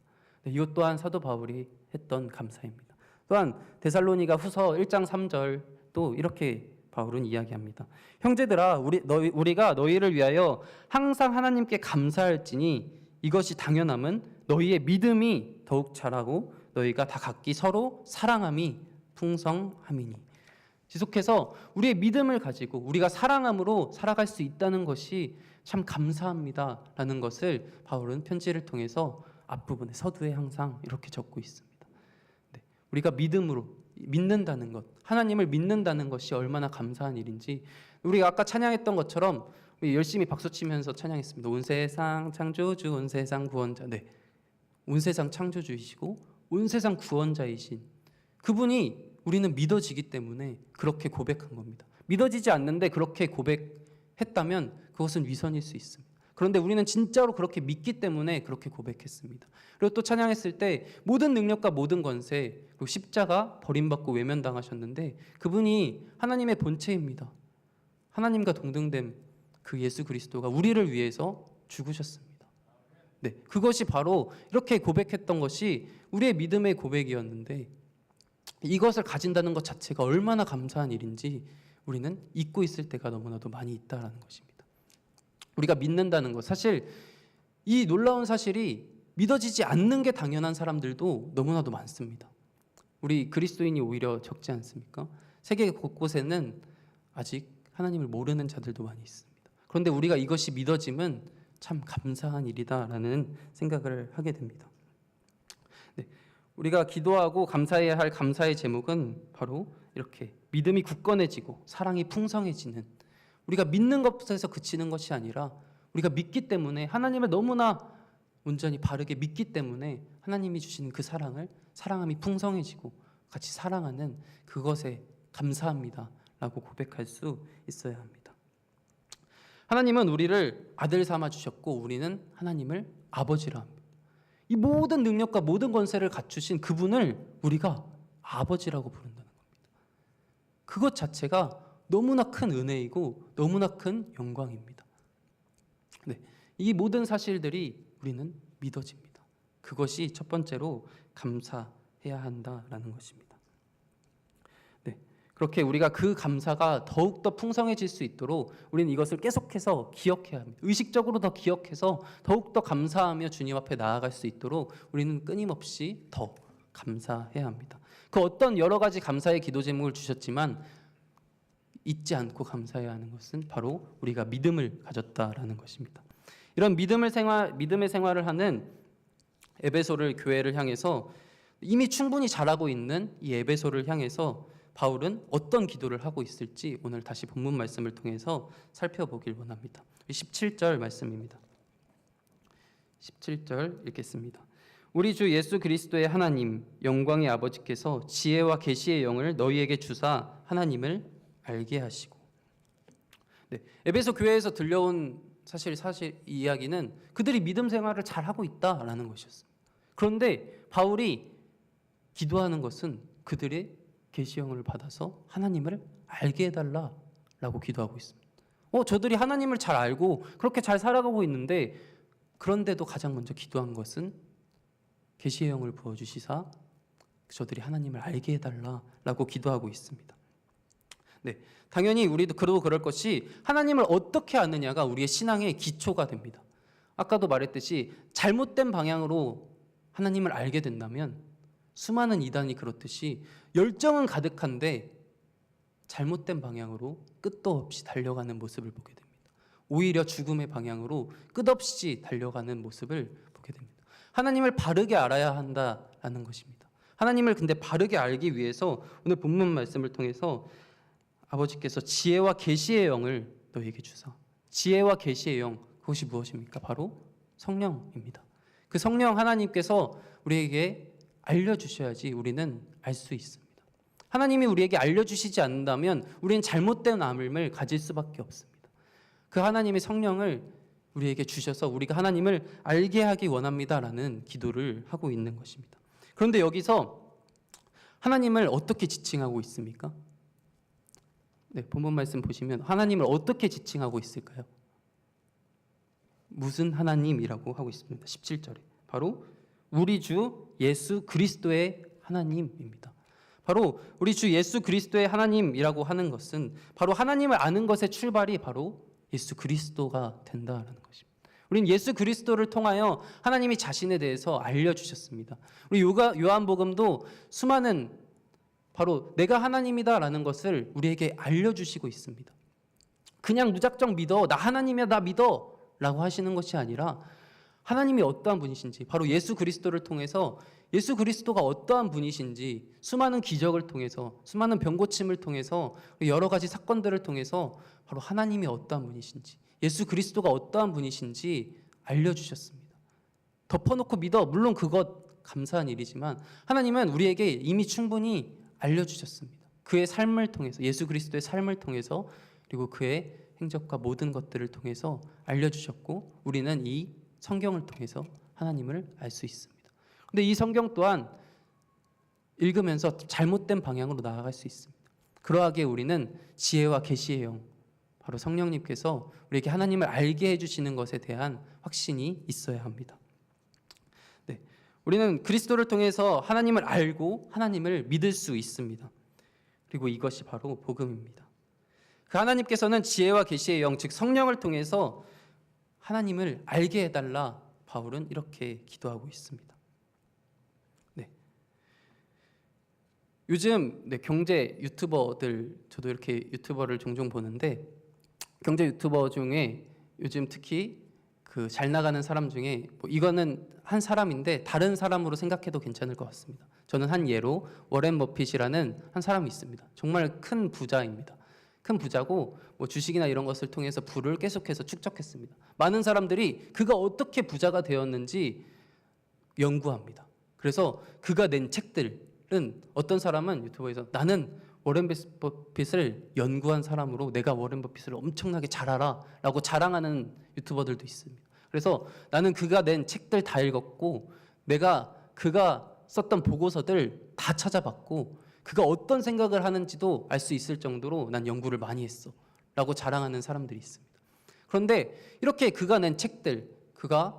이것 또한 사도 바울이 했던 감사입니다. 또한 데살로니가 후서 1장 3절 또 이렇게 바울은 이야기합니다. 형제들아, 우리가 너희를 위하여 항상 하나님께 감사할지니 이것이 당연함은 너희의 믿음이 더욱 자라고 너희가 다 각기 서로 사랑함이 풍성함이니. 지속해서 우리의 믿음을 가지고 우리가 사랑함으로 살아갈 수 있다는 것이 참 감사합니다라는 것을 바울은 편지를 통해서 앞부분에 서두에 항상 이렇게 적고 있습니다. 우리가 믿음으로 믿는다는 것, 하나님을 믿는다는 것이 얼마나 감사한 일인지, 우리가 아까 찬양했던 것처럼 우리 열심히 박수치면서 찬양했습니다. 온 세상 창조주, 온 세상 구원자. 네, 온 세상 창조주이시고 온 세상 구원자이신 그분이 우리는 믿어지기 때문에 그렇게 고백한 겁니다. 믿어지지 않는데 그렇게 고백했다면 그것은 위선일 수 있습니다. 그런데 우리는 진짜로 그렇게 믿기 때문에 그렇게 고백했습니다. 그리고 또 찬양했을 때 모든 능력과 모든 권세 그리고 십자가 버림받고 외면당하셨는데 그분이 하나님의 본체입니다. 하나님과 동등된 그 예수 그리스도가 우리를 위해서 죽으셨습니다. 네, 그것이 바로 이렇게 고백했던 것이 우리의 믿음의 고백이었는데 이것을 가진다는 것 자체가 얼마나 감사한 일인지 우리는 잊고 있을 때가 너무나도 많이 있다라는 것입니다. 우리가 믿는다는 것, 사실 이 놀라운 사실이 믿어지지 않는 게 당연한 사람들도 너무나도 많습니다. 우리 그리스도인이 오히려 적지 않습니까? 세계 곳곳에는 아직 하나님을 모르는 자들도 많이 있습니다. 그런데 우리가 이것이 믿어짐은 참 감사한 일이다라는 생각을 하게 됩니다. 네, 우리가 기도하고 감사해야 할 감사의 제목은 바로 이렇게 믿음이 굳건해지고 사랑이 풍성해지는, 우리가 믿는 것에서 그치는 것이 아니라 우리가 믿기 때문에 하나님을 너무나 온전히 바르게 믿기 때문에 하나님이 주시는 그 사랑함이 풍성해지고 같이 사랑하는 그것에 감사합니다 라고 고백할 수 있어야 합니다. 하나님은 우리를 아들 삼아 주셨고 우리는 하나님을 아버지라 합니다. 이 모든 능력과 모든 권세를 갖추신 그분을 우리가 아버지라고 부른다는 겁니다. 그것 자체가 너무나 큰 은혜이고 너무나 큰 영광입니다. 네, 이 모든 사실들이 우리는 믿어집니다. 그것이 첫 번째로 감사해야 한다라는 것입니다. 네, 그렇게 우리가 그 감사가 더욱더 풍성해질 수 있도록 우리는 이것을 계속해서 기억해야 합니다. 의식적으로 더 기억해서 더욱더 감사하며 주님 앞에 나아갈 수 있도록 우리는 끊임없이 더 감사해야 합니다. 그 어떤 여러 가지 감사의 기도 제목을 주셨지만 잊지 않고 감사해야 하는 것은 바로 우리가 믿음을 가졌다라는 것입니다. 이런 믿음의 생활을 하는 에베소를 교회를 향해서 이미 충분히 잘하고 있는 이 에베소를 향해서 바울은 어떤 기도를 하고 있을지 오늘 다시 본문 말씀을 통해서 살펴보길 원합니다. 17절 말씀입니다. 17절 읽겠습니다. 우리 주 예수 그리스도의 하나님 영광의 아버지께서 지혜와 계시의 영을 너희에게 주사 하나님을 알게 하시고. 네, 에베소 교회에서 들려온 사실 이 이야기는 그들이 믿음 생활을 잘하고 있다라는 것이었습니다. 그런데 바울이 기도하는 것은 그들의 계시 영을 받아서 하나님을 알게 해달라라고 기도하고 있습니다. 저들이 하나님을 잘 알고 그렇게 잘 살아가고 있는데 그런데도 가장 먼저 기도한 것은 계시의 영을 부어주시사 저들이 하나님을 알게 해달라라고 기도하고 있습니다. 네, 당연히 우리도 그럴 것이 하나님을 어떻게 아느냐가 우리의 신앙의 기초가 됩니다. 아까도 말했듯이 잘못된 방향으로 하나님을 알게 된다면 수많은 이단이 그렇듯이 열정은 가득한데 잘못된 방향으로 끝도 없이 달려가는 모습을 보게 됩니다. 오히려 죽음의 방향으로 끝없이 달려가는 모습을 보게 됩니다. 하나님을 바르게 알아야 한다라는 것입니다. 하나님을 근데 바르게 알기 위해서 오늘 본문 말씀을 통해서 아버지께서 지혜와 계시의 영을 너에게 주사. 지혜와 계시의 영, 그것이 무엇입니까? 바로 성령입니다. 그 성령 하나님께서 우리에게 알려주셔야지 우리는 알 수 있습니다. 하나님이 우리에게 알려주시지 않는다면 우리는 잘못된 암을 가질 수밖에 없습니다. 그 하나님의 성령을 우리에게 주셔서 우리가 하나님을 알게 하기 원합니다라는 기도를 하고 있는 것입니다. 그런데 여기서 하나님을 어떻게 지칭하고 있습니까? 네, 본문 말씀 보시면 하나님을 어떻게 지칭하고 있을까요? 무슨 하나님이라고 하고 있습니다. 17절에 바로 우리 주 예수 그리스도의 하나님입니다. 바로 우리 주 예수 그리스도의 하나님이라고 하는 것은 바로 하나님을 아는 것의 출발이 바로 예수 그리스도가 된다라는 것입니다. 우리는 예수 그리스도를 통하여 하나님이 자신에 대해서 알려주셨습니다. 우리 요한복음도 수많은 바로 내가 하나님이다라는 것을 우리에게 알려주시고 있습니다. 그냥 무작정 믿어, 나 하나님이야, 나 믿어 라고 하시는 것이 아니라 하나님이 어떠한 분이신지, 바로 예수 그리스도를 통해서 예수 그리스도가 어떠한 분이신지 수많은 기적을 통해서, 수많은 병고침을 통해서, 여러 가지 사건들을 통해서 바로 하나님이 어떠한 분이신지, 예수 그리스도가 어떠한 분이신지 알려주셨습니다. 덮어놓고 믿어, 물론 그것 감사한 일이지만 하나님은 우리에게 이미 충분히 알려주셨습니다. 그의 삶을 통해서, 예수 그리스도의 삶을 통해서, 그리고 그의 행적과 모든 것들을 통해서 알려주셨고 우리는 이 성경을 통해서 하나님을 알 수 있습니다. 근데 이 성경 또한 읽으면서 잘못된 방향으로 나아갈 수 있습니다. 그러하기에 우리는 지혜와 계시의 영, 바로 성령님께서 우리에게 하나님을 알게 해주시는 것에 대한 확신이 있어야 합니다. 네, 우리는 그리스도를 통해서 하나님을 알고 하나님을 믿을 수 있습니다. 그리고 이것이 바로 복음입니다. 그 하나님께서는 지혜와 계시의 영, 즉 성령을 통해서 하나님을 알게 해달라 바울은 이렇게 기도하고 있습니다. 네. 요즘 경제 유튜버들, 저도 이렇게 유튜버를 종종 보는데 경제 유튜버 중에 요즘 특히 그 잘 나가는 사람 중에 이거는 한 사람인데 다른 사람으로 생각해도 괜찮을 것 같습니다. 저는 한 예로 워렌 버핏이라는 한 사람이 있습니다. 정말 큰 부자입니다. 큰 부자고 주식이나 이런 것을 통해서 부를 계속해서 축적했습니다. 많은 사람들이 그가 어떻게 부자가 되었는지 연구합니다. 그래서 그가 낸 책들은 어떤 사람은 유튜브에서 나는 워렌 버핏을 연구한 사람으로 내가 워렌 버핏을 엄청나게 잘 알아 라고 자랑하는 유튜버들도 있습니다. 그래서 나는 그가 낸 책들 다 읽었고 내가 그가 썼던 보고서들 다 찾아봤고 그가 어떤 생각을 하는지도 알 수 있을 정도로 난 연구를 많이 했어 라고 자랑하는 사람들이 있습니다. 그런데 이렇게 그가 낸 책들, 그가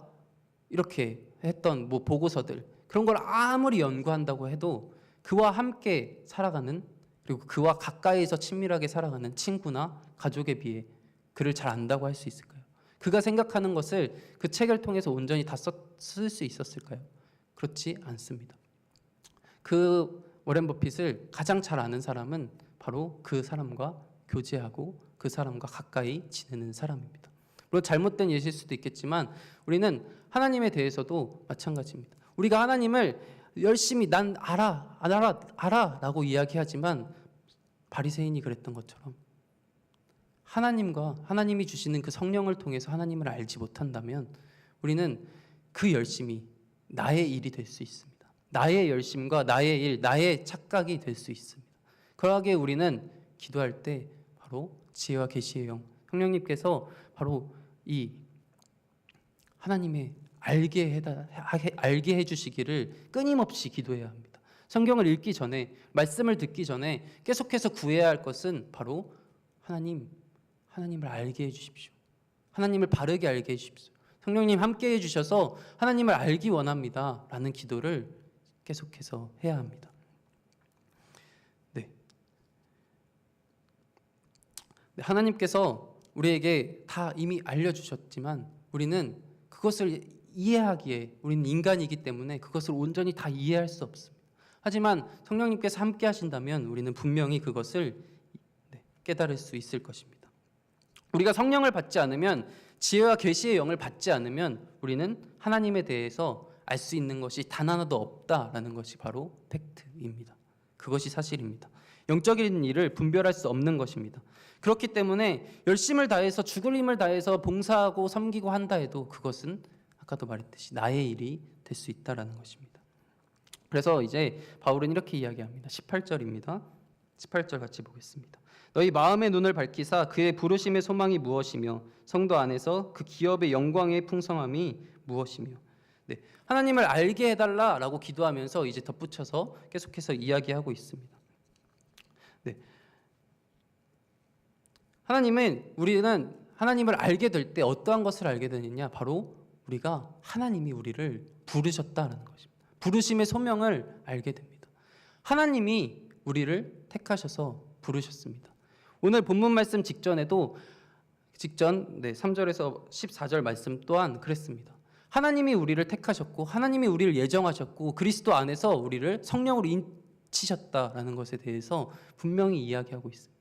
이렇게 했던 보고서들, 그런 걸 아무리 연구한다고 해도 그와 함께 살아가는, 그리고 그와 가까이서 친밀하게 살아가는 친구나 가족에 비해 그를 잘 안다고 할 수 있을까요? 그가 생각하는 것을 그 책을 통해서 온전히 다 쓸 수 있었을까요? 그렇지 않습니다. 그 워렌 버핏을 가장 잘 아는 사람은 바로 그 사람과 교제하고 그 사람과 가까이 지내는 사람입니다. 물론 잘못된 예시일 수도 있겠지만 우리는 하나님에 대해서도 마찬가지입니다. 우리가 하나님을 열심히 난 알아 라고 이야기하지만 바리새인이 그랬던 것처럼 하나님과 하나님이 주시는 그 성령을 통해서 하나님을 알지 못한다면 우리는 그 열심이 나의 일이 될 수 있습니다. 나의 열심과 나의 일, 나의 착각이 될 수 있습니다. 그러하기에 우리는 기도할 때 바로 지혜와 계시의 영, 성령님께서 바로 이 하나님의 알게 해주시기를 끊임없이 기도해야 합니다. 성경을 읽기 전에, 말씀을 듣기 전에 계속해서 구해야 할 것은 바로 하나님을 알게 해주십시오. 하나님을 바르게 알게 해주십시오. 성령님 함께 해주셔서 하나님을 알기 원합니다 라는 기도를 계속해서 해야 합니다. 네. 하나님께서 우리에게 다 이미 알려주셨지만 우리는 그것을 이해하기에 우리는 인간이기 때문에 그것을 온전히 다 이해할 수 없습니다. 하지만 성령님께서 함께 하신다면 우리는 분명히 그것을 깨달을 수 있을 것입니다. 우리가 성령을 받지 않으면, 지혜와 계시의 영을 받지 않으면 우리는 하나님에 대해서 알 수 있는 것이 단 하나도 없다라는 것이 바로 팩트입니다. 그것이 사실입니다. 영적인 일을 분별할 수 없는 것입니다. 그렇기 때문에 열심을 다해서 죽을 힘을 다해서 봉사하고 섬기고 한다 해도 그것은 아까도 말했듯이 나의 일이 될 수 있다라는 것입니다. 그래서 이제 바울은 이렇게 이야기합니다. 18절입니다. 18절 같이 보겠습니다. 너희 마음의 눈을 밝히사 그의 부르심의 소망이 무엇이며 성도 안에서 그 기업의 영광의 풍성함이 무엇이며. 네, 하나님을 알게 해달라라고 기도하면서 이제 덧붙여서 계속해서 이야기하고 있습니다. 네, 우리는 하나님을 알게 될 때 어떠한 것을 알게 되느냐? 바로 우리가 하나님이 우리를 부르셨다라는 것입니다. 부르심의 소명을 알게 됩니다. 하나님이 우리를 택하셔서 부르셨습니다. 오늘 본문 말씀 직전 3절에서 14절 말씀 또한 그랬습니다. 하나님이 우리를 택하셨고 하나님이 우리를 예정하셨고 그리스도 안에서 우리를 성령으로 인치셨다라는 것에 대해서 분명히 이야기하고 있습니다.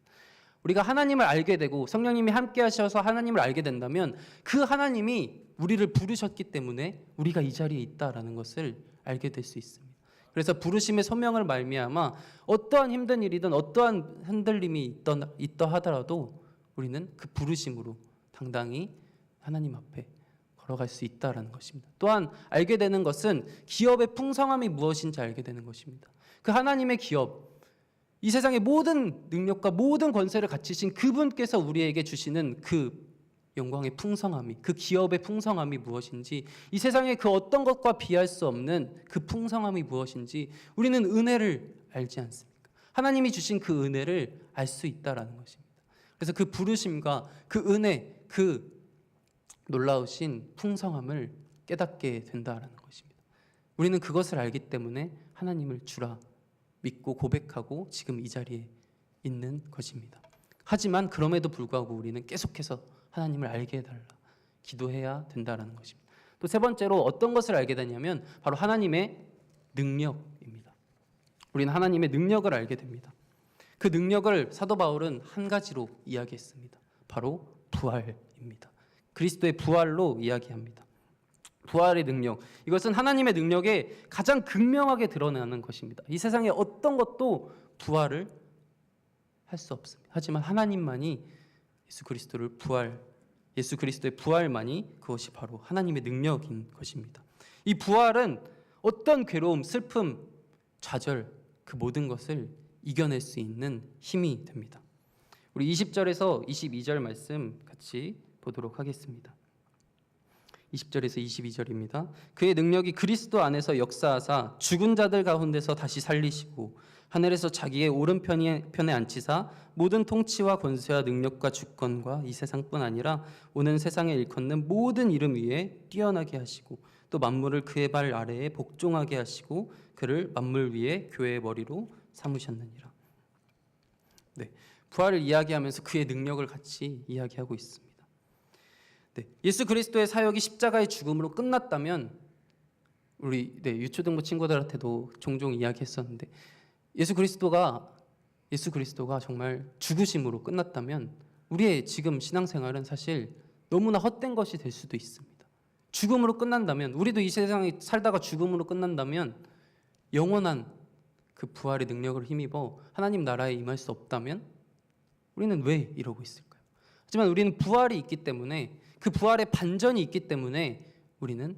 우리가 하나님을 알게 되고 성령님이 함께 하셔서 하나님을 알게 된다면 그 하나님이 우리를 부르셨기 때문에 우리가 이 자리에 있다라는 것을 알게 될 수 있습니다. 그래서 부르심의 소명을 말미암아 어떠한 힘든 일이든 어떠한 흔들림이 있다 하더라도 우리는 그 부르심으로 당당히 하나님 앞에 걸어갈 수 있다라는 것입니다. 또한 알게 되는 것은 기업의 풍성함이 무엇인지 알게 되는 것입니다. 그 하나님의 기업, 이 세상의 모든 능력과 모든 권세를 갖추신 그분께서 우리에게 주시는 그 영광의 풍성함이, 그 기업의 풍성함이 무엇인지, 이 세상의 그 어떤 것과 비할 수 없는 그 풍성함이 무엇인지 우리는 은혜를 알지 않습니까? 하나님이 주신 그 은혜를 알 수 있다라는 것입니다. 그래서 그 부르심과 그 은혜, 그 놀라우신 풍성함을 깨닫게 된다라는 것입니다. 우리는 그것을 알기 때문에 하나님을 주라 믿고 고백하고 지금 이 자리에 있는 것입니다. 하지만 그럼에도 불구하고 우리는 계속해서 하나님을 알게 해달라 기도해야 된다라는 것입니다. 또 세 번째로 어떤 것을 알게 되냐면 바로 하나님의 능력입니다. 우리는 하나님의 능력을 알게 됩니다. 그 능력을 사도 바울은 한 가지로 이야기했습니다. 바로 부활입니다. 그리스도의 부활로 이야기합니다. 부활의 능력, 이것은 하나님의 능력에 가장 극명하게 드러나는 것입니다. 이 세상에 어떤 것도 부활을 할 수 없습니다. 하지만 하나님만이 예수 그리스도의 부활만이 그것이 바로 하나님의 능력인 것입니다. 이 부활은 어떤 괴로움, 슬픔, 좌절 그 모든 것을 이겨낼 수 있는 힘이 됩니다. 우리 20절에서 22절 말씀 같이 보도록 하겠습니다. 20절에서 22절입니다. 그의 능력이 그리스도 안에서 역사하사 죽은 자들 가운데서 다시 살리시고 하늘에서 자기의 오른편에 앉히사 모든 통치와 권세와 능력과 주권과 이 세상뿐 아니라 오는 세상에 일컫는 모든 이름 위에 뛰어나게 하시고 또 만물을 그의 발 아래에 복종하게 하시고 그를 만물 위에 교회의 머리로 삼으셨느니라. 네, 부활을 이야기하면서 그의 능력을 같이 이야기하고 있습니다. 네, 예수 그리스도의 사역이 십자가의 죽음으로 끝났다면 우리 유초등부 친구들한테도 종종 이야기했었는데 예수 그리스도가 정말 죽으심으로 끝났다면 우리의 지금 신앙생활은 사실 너무나 헛된 것이 될 수도 있습니다. 죽음으로 끝난다면 우리도 이 세상에 살다가 죽음으로 끝난다면 영원한 그 부활의 능력을 힘입어 하나님 나라에 임할 수 없다면 우리는 왜 이러고 있을까요? 하지만 우리는 부활이 있기 때문에 그 부활의 반전이 있기 때문에 우리는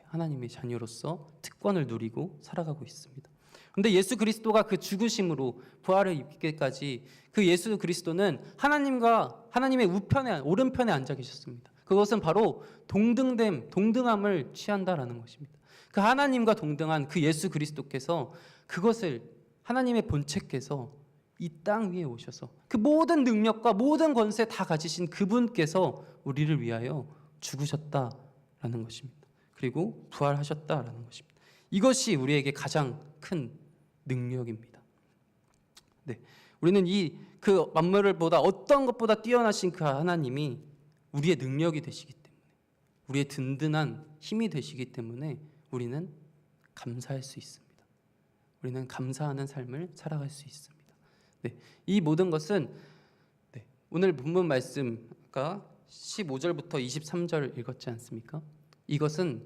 하나님의 자녀로서 특권을 누리고 살아가고 있습니다. 그런데 예수 그리스도가 그 죽으심으로 부활을 입기까지 그 예수 그리스도는 하나님의 오른편에 앉아 계셨습니다. 그것은 바로 동등함을 취한다라는 것입니다. 그 하나님과 동등한 그 예수 그리스도께서 그것을 하나님의 본체께서 이 땅 위에 오셔서 그 모든 능력과 모든 권세 다 가지신 그분께서 우리를 위하여 죽으셨다라는 것입니다. 그리고 부활하셨다라는 것입니다. 이것이 우리에게 가장 큰 능력입니다. 네, 우리는 그 만물을 보다 어떤 것보다 뛰어나신 그 하나님이 우리의 능력이 되시기 때문에 우리의 든든한 힘이 되시기 때문에 우리는 감사할 수 있습니다. 우리는 감사하는 삶을 살아갈 수 있습니다. 네, 이 모든 것은 오늘 본문 말씀 아까 15절부터 23절 읽었지 않습니까? 이것은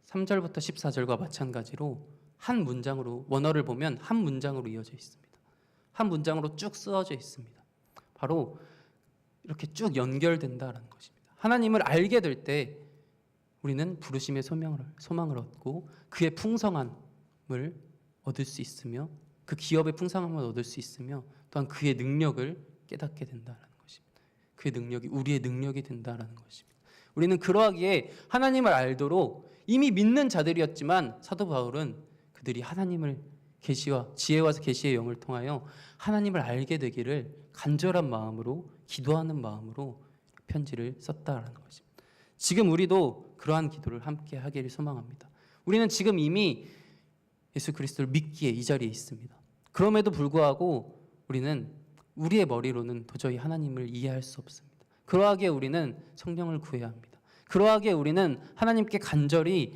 3절부터 14절과 마찬가지로 한 문장으로 원어를 보면 한 문장으로 이어져 있습니다. 한 문장으로 쭉 쓰어져 있습니다. 바로 이렇게 쭉 연결된다라는 것입니다. 하나님을 알게 될 때 우리는 부르심의 소망을 얻고 그의 풍성함을 얻을 수 있으며 그 기업의 풍성함을 얻을 수 있으며 또한 그의 능력을 깨닫게 된다라는 것입니다. 그의 능력이 우리의 능력이 된다라는 것입니다. 우리는 그러하기에 하나님을 알도록 이미 믿는 자들이었지만 사도 바울은 그들이 하나님을 지혜와 계시의 영을 통하여 하나님을 알게 되기를 간절한 마음으로 기도하는 마음으로 편지를 썼다라는 것입니다. 지금 우리도 그러한 기도를 함께 하기를 소망합니다. 우리는 지금 이미 예수 그리스도를 믿기에 이 자리에 있습니다. 그럼에도 불구하고 우리는 우리의 머리로는 도저히 하나님을 이해할 수 없습니다. 그러하기에 우리는 성령을 구해야 합니다. 그러하기에 우리는 하나님께 간절히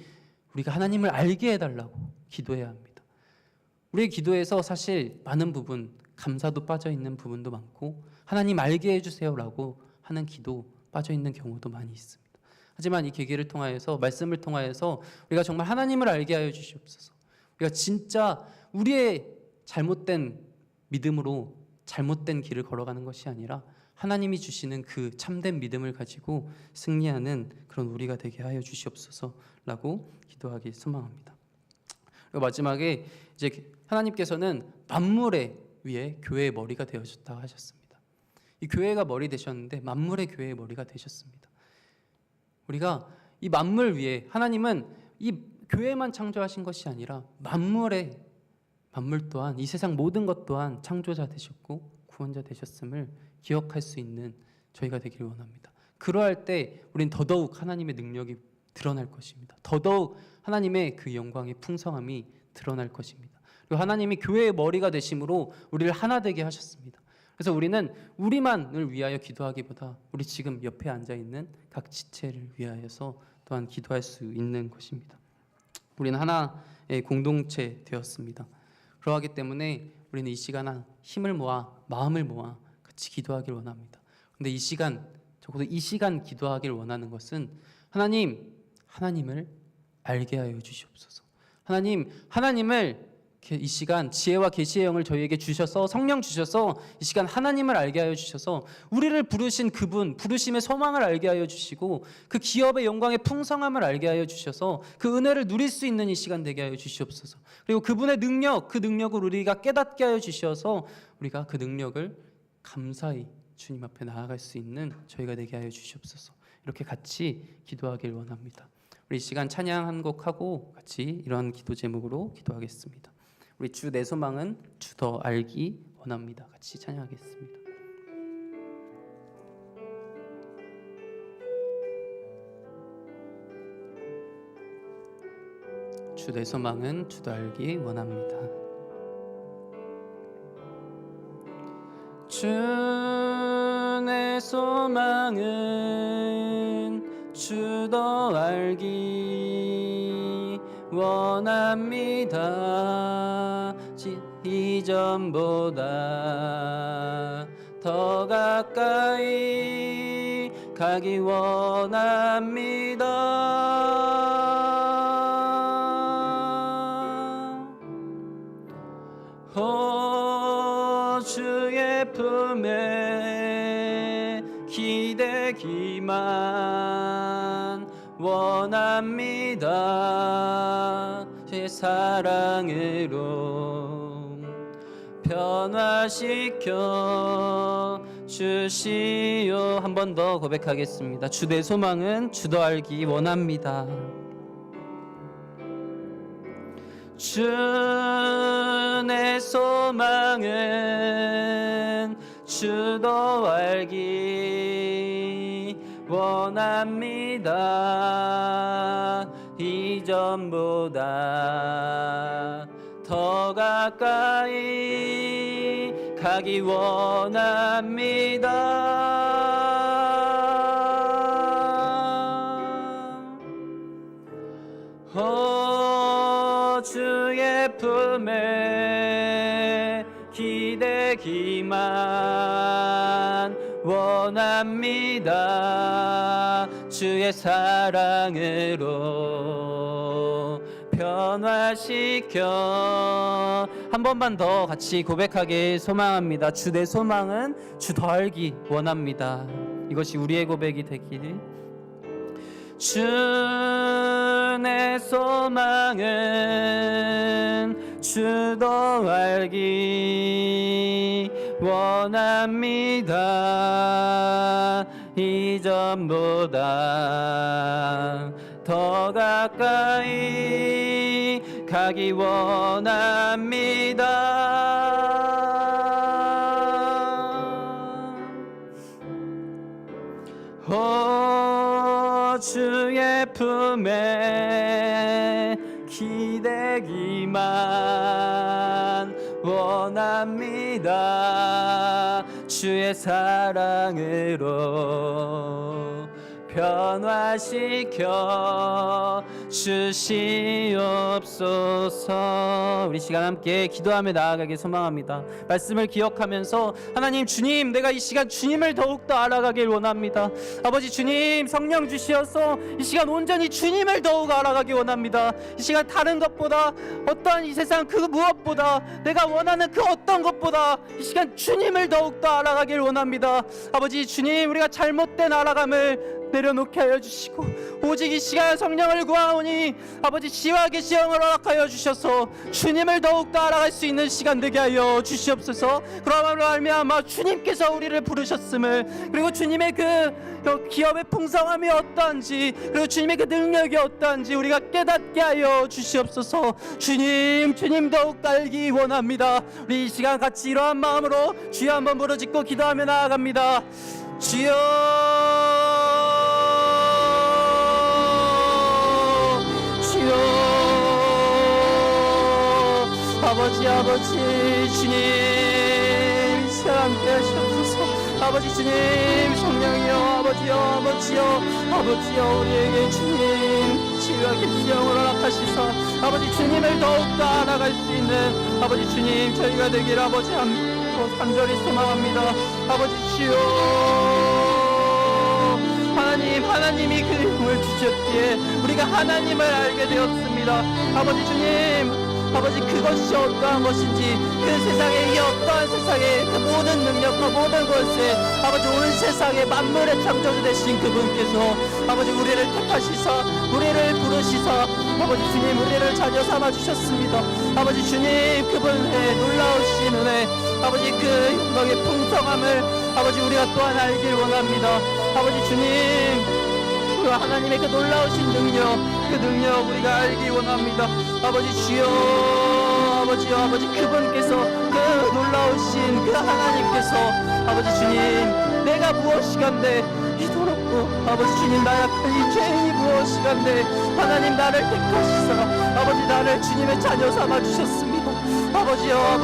우리가 하나님을 알게 해달라고 기도해야 합니다. 우리의 기도에서 사실 많은 부분 감사도 빠져있는 부분도 많고 하나님 알게 해주세요라고 하는 기도 빠져있는 경우도 많이 있습니다. 하지만 이 계기를 통하여서 말씀을 통하여서 우리가 정말 하나님을 알게 하여 주시옵소서. 우리가 진짜 우리의 잘못된 믿음으로 잘못된 길을 걸어가는 것이 아니라 하나님이 주시는 그 참된 믿음을 가지고 승리하는 그런 우리가 되게 하여 주시옵소서라고 기도하기 소망합니다. 그리고 마지막에 이제 하나님께서는 만물에 위에 교회의 머리가 되어졌다 하셨습니다. 이 교회가 머리 되셨는데 만물의 교회의 머리가 되셨습니다. 우리가 이 만물 위에 하나님은 이 교회만 창조하신 것이 아니라 만물 또한 이 세상 모든 것 또한 창조자 되셨고 구원자 되셨음을 기억할 수 있는 저희가 되기를 원합니다. 그러할 때 우리는 더더욱 하나님의 능력이 드러날 것입니다. 더더욱 하나님의 그 영광의 풍성함이 드러날 것입니다. 그리고 하나님이 교회의 머리가 되심으로 우리를 하나 되게 하셨습니다. 그래서 우리는 우리만을 위하여 기도하기보다 우리 지금 옆에 앉아있는 각 지체를 위하여서 또한 기도할 수 있는 것입니다. 우리는 하나의 공동체 되었습니다. 그러하기 때문에 우리는 이 시간 힘을 모아 마음을 모아 같이 기도하길 원합니다. 그런데 이 시간, 적어도 이 시간 기도하길 원하는 것은 하나님을 알게 하여 주시옵소서. 하나님을 이 시간 지혜와 계시의 영을 저희에게 주셔서 성령 주셔서 이 시간 하나님을 알게 하여 주셔서 우리를 부르신 그분, 부르심의 소망을 알게 하여 주시고 그 기업의 영광의 풍성함을 알게 하여 주셔서 그 은혜를 누릴 수 있는 이 시간 되게 하여 주시옵소서. 그리고 그분의 능력, 그 능력을 우리가 깨닫게 하여 주셔서 우리가 그 능력을 감사히 주님 앞에 나아갈 수 있는 저희가 되게 하여 주시옵소서. 이렇게 같이 기도하길 원합니다. 우리 이 시간 찬양 한 곡 하고 같이 이런 기도 제목으로 기도하겠습니다. 우리 주 내 소망은 주 더 알기 원합니다. 같이 찬양하겠습니다. 주 내 소망은 주 더 알기 원합니다. 주 내 소망은 주 더 알기 원합니다. 이전보다 더 가까이 가기 원합니다. 주의 품에 기대기만 원합니다. 제 사랑으로 변화시켜 주시오. 한 번 더 고백하겠습니다. 주 내 소망은 주 더 알기 원합니다. 주 내 소망은 주 더 알기 원합니다. 이전보다 더 가까이 가기 원합니다. 주의 품에 기대기만 원합니다. 주의 사랑으로 변화시켜 한 번만 더 같이 고백하길 소망합니다. 주 내 소망은 주 더 알기 원합니다. 이것이 우리의 고백이 되길. 주 내 소망은 주 더 알기 원합니다. 이전보다 더 가까이 가기 원합니다. 주의 품에 기대기만 원합니다. 주의 사랑으로 변화시켜 주시옵소서. 우리 시간 함께 기도하며 나아가길 소망합니다. 말씀을 기억하면서 하나님, 주님, 내가 이 시간 주님을 더욱더 알아가길 원합니다. 아버지 주님, 성령 주시어서 이 시간 온전히 주님을 더욱 알아가길 원합니다. 이 시간 다른 것보다, 어떠한 이 세상 그 무엇보다, 내가 원하는 그 어떤 것보다 이 시간 주님을 더욱더 알아가길 원합니다. 아버지 주님, 우리가 잘못된 알아감을 내려놓게 하여 주시고 오직 이 시간 성령을 구하오니 아버지 지와 계시 영을 허락하여 주셔서 주님을 더욱더 알아갈 수 있는 시간 되게 하여 주시옵소서. 그러므로 말미암아 주님께서 우리를 부르셨음을, 그리고 주님의 그 기업의 풍성함이 어떠한지, 그리고 주님의 그 능력이 어떠한지 우리가 깨닫게 하여 주시옵소서. 주님 더욱 알기 원합니다. 우리 이 시간 같이 이러한 마음으로 주여 한번 부르짖고 기도하며 나아갑니다. 주여, 주여, 아버지 주님 시간 함께 하시옵소서. 아버지 주님, 성령이여, 아버지여 우리에게 주님 치유와 계시 영을 허락하시사 아버지 주님을 더욱더 알아갈 수 있는 아버지 주님 저희가 되길 아버지 간절히 소망합니다. 아버지 주여, 하나님이 그 힘을 주셨기에 우리가 하나님을 알게 되었습니다. 아버지 주님, 아버지 그것이 어떠한 것인지, 그 세상에 이 어떠한 세상에 그 모든 능력과 모든 것에 아버지 온 세상에 만물의 창조주 되신 그분께서 아버지 우리를 택하시사 우리를 부르시사 아버지 주님 우리를 자녀 삼아 주셨습니다. 아버지 주님, 그분의 놀라우신 은혜, 아버지 그 영광의 풍성함을 아버지 우리가 또한 알길 원합니다. 아버지 주님, 그 하나님의 그 놀라우신 능력, 그 능력 우리가 알기 원합니다. 아버지 주여, 아버지 그분께서 그 놀라우신 그 하나님께서 아버지 주님, 내가 무엇이간데 이토록 아버지 주님 나 약한 이 죄인이 무엇이간데 하나님 나를 택하시사 아버지 나를 주님의 자녀 삼아 주셨습니다. 아버지여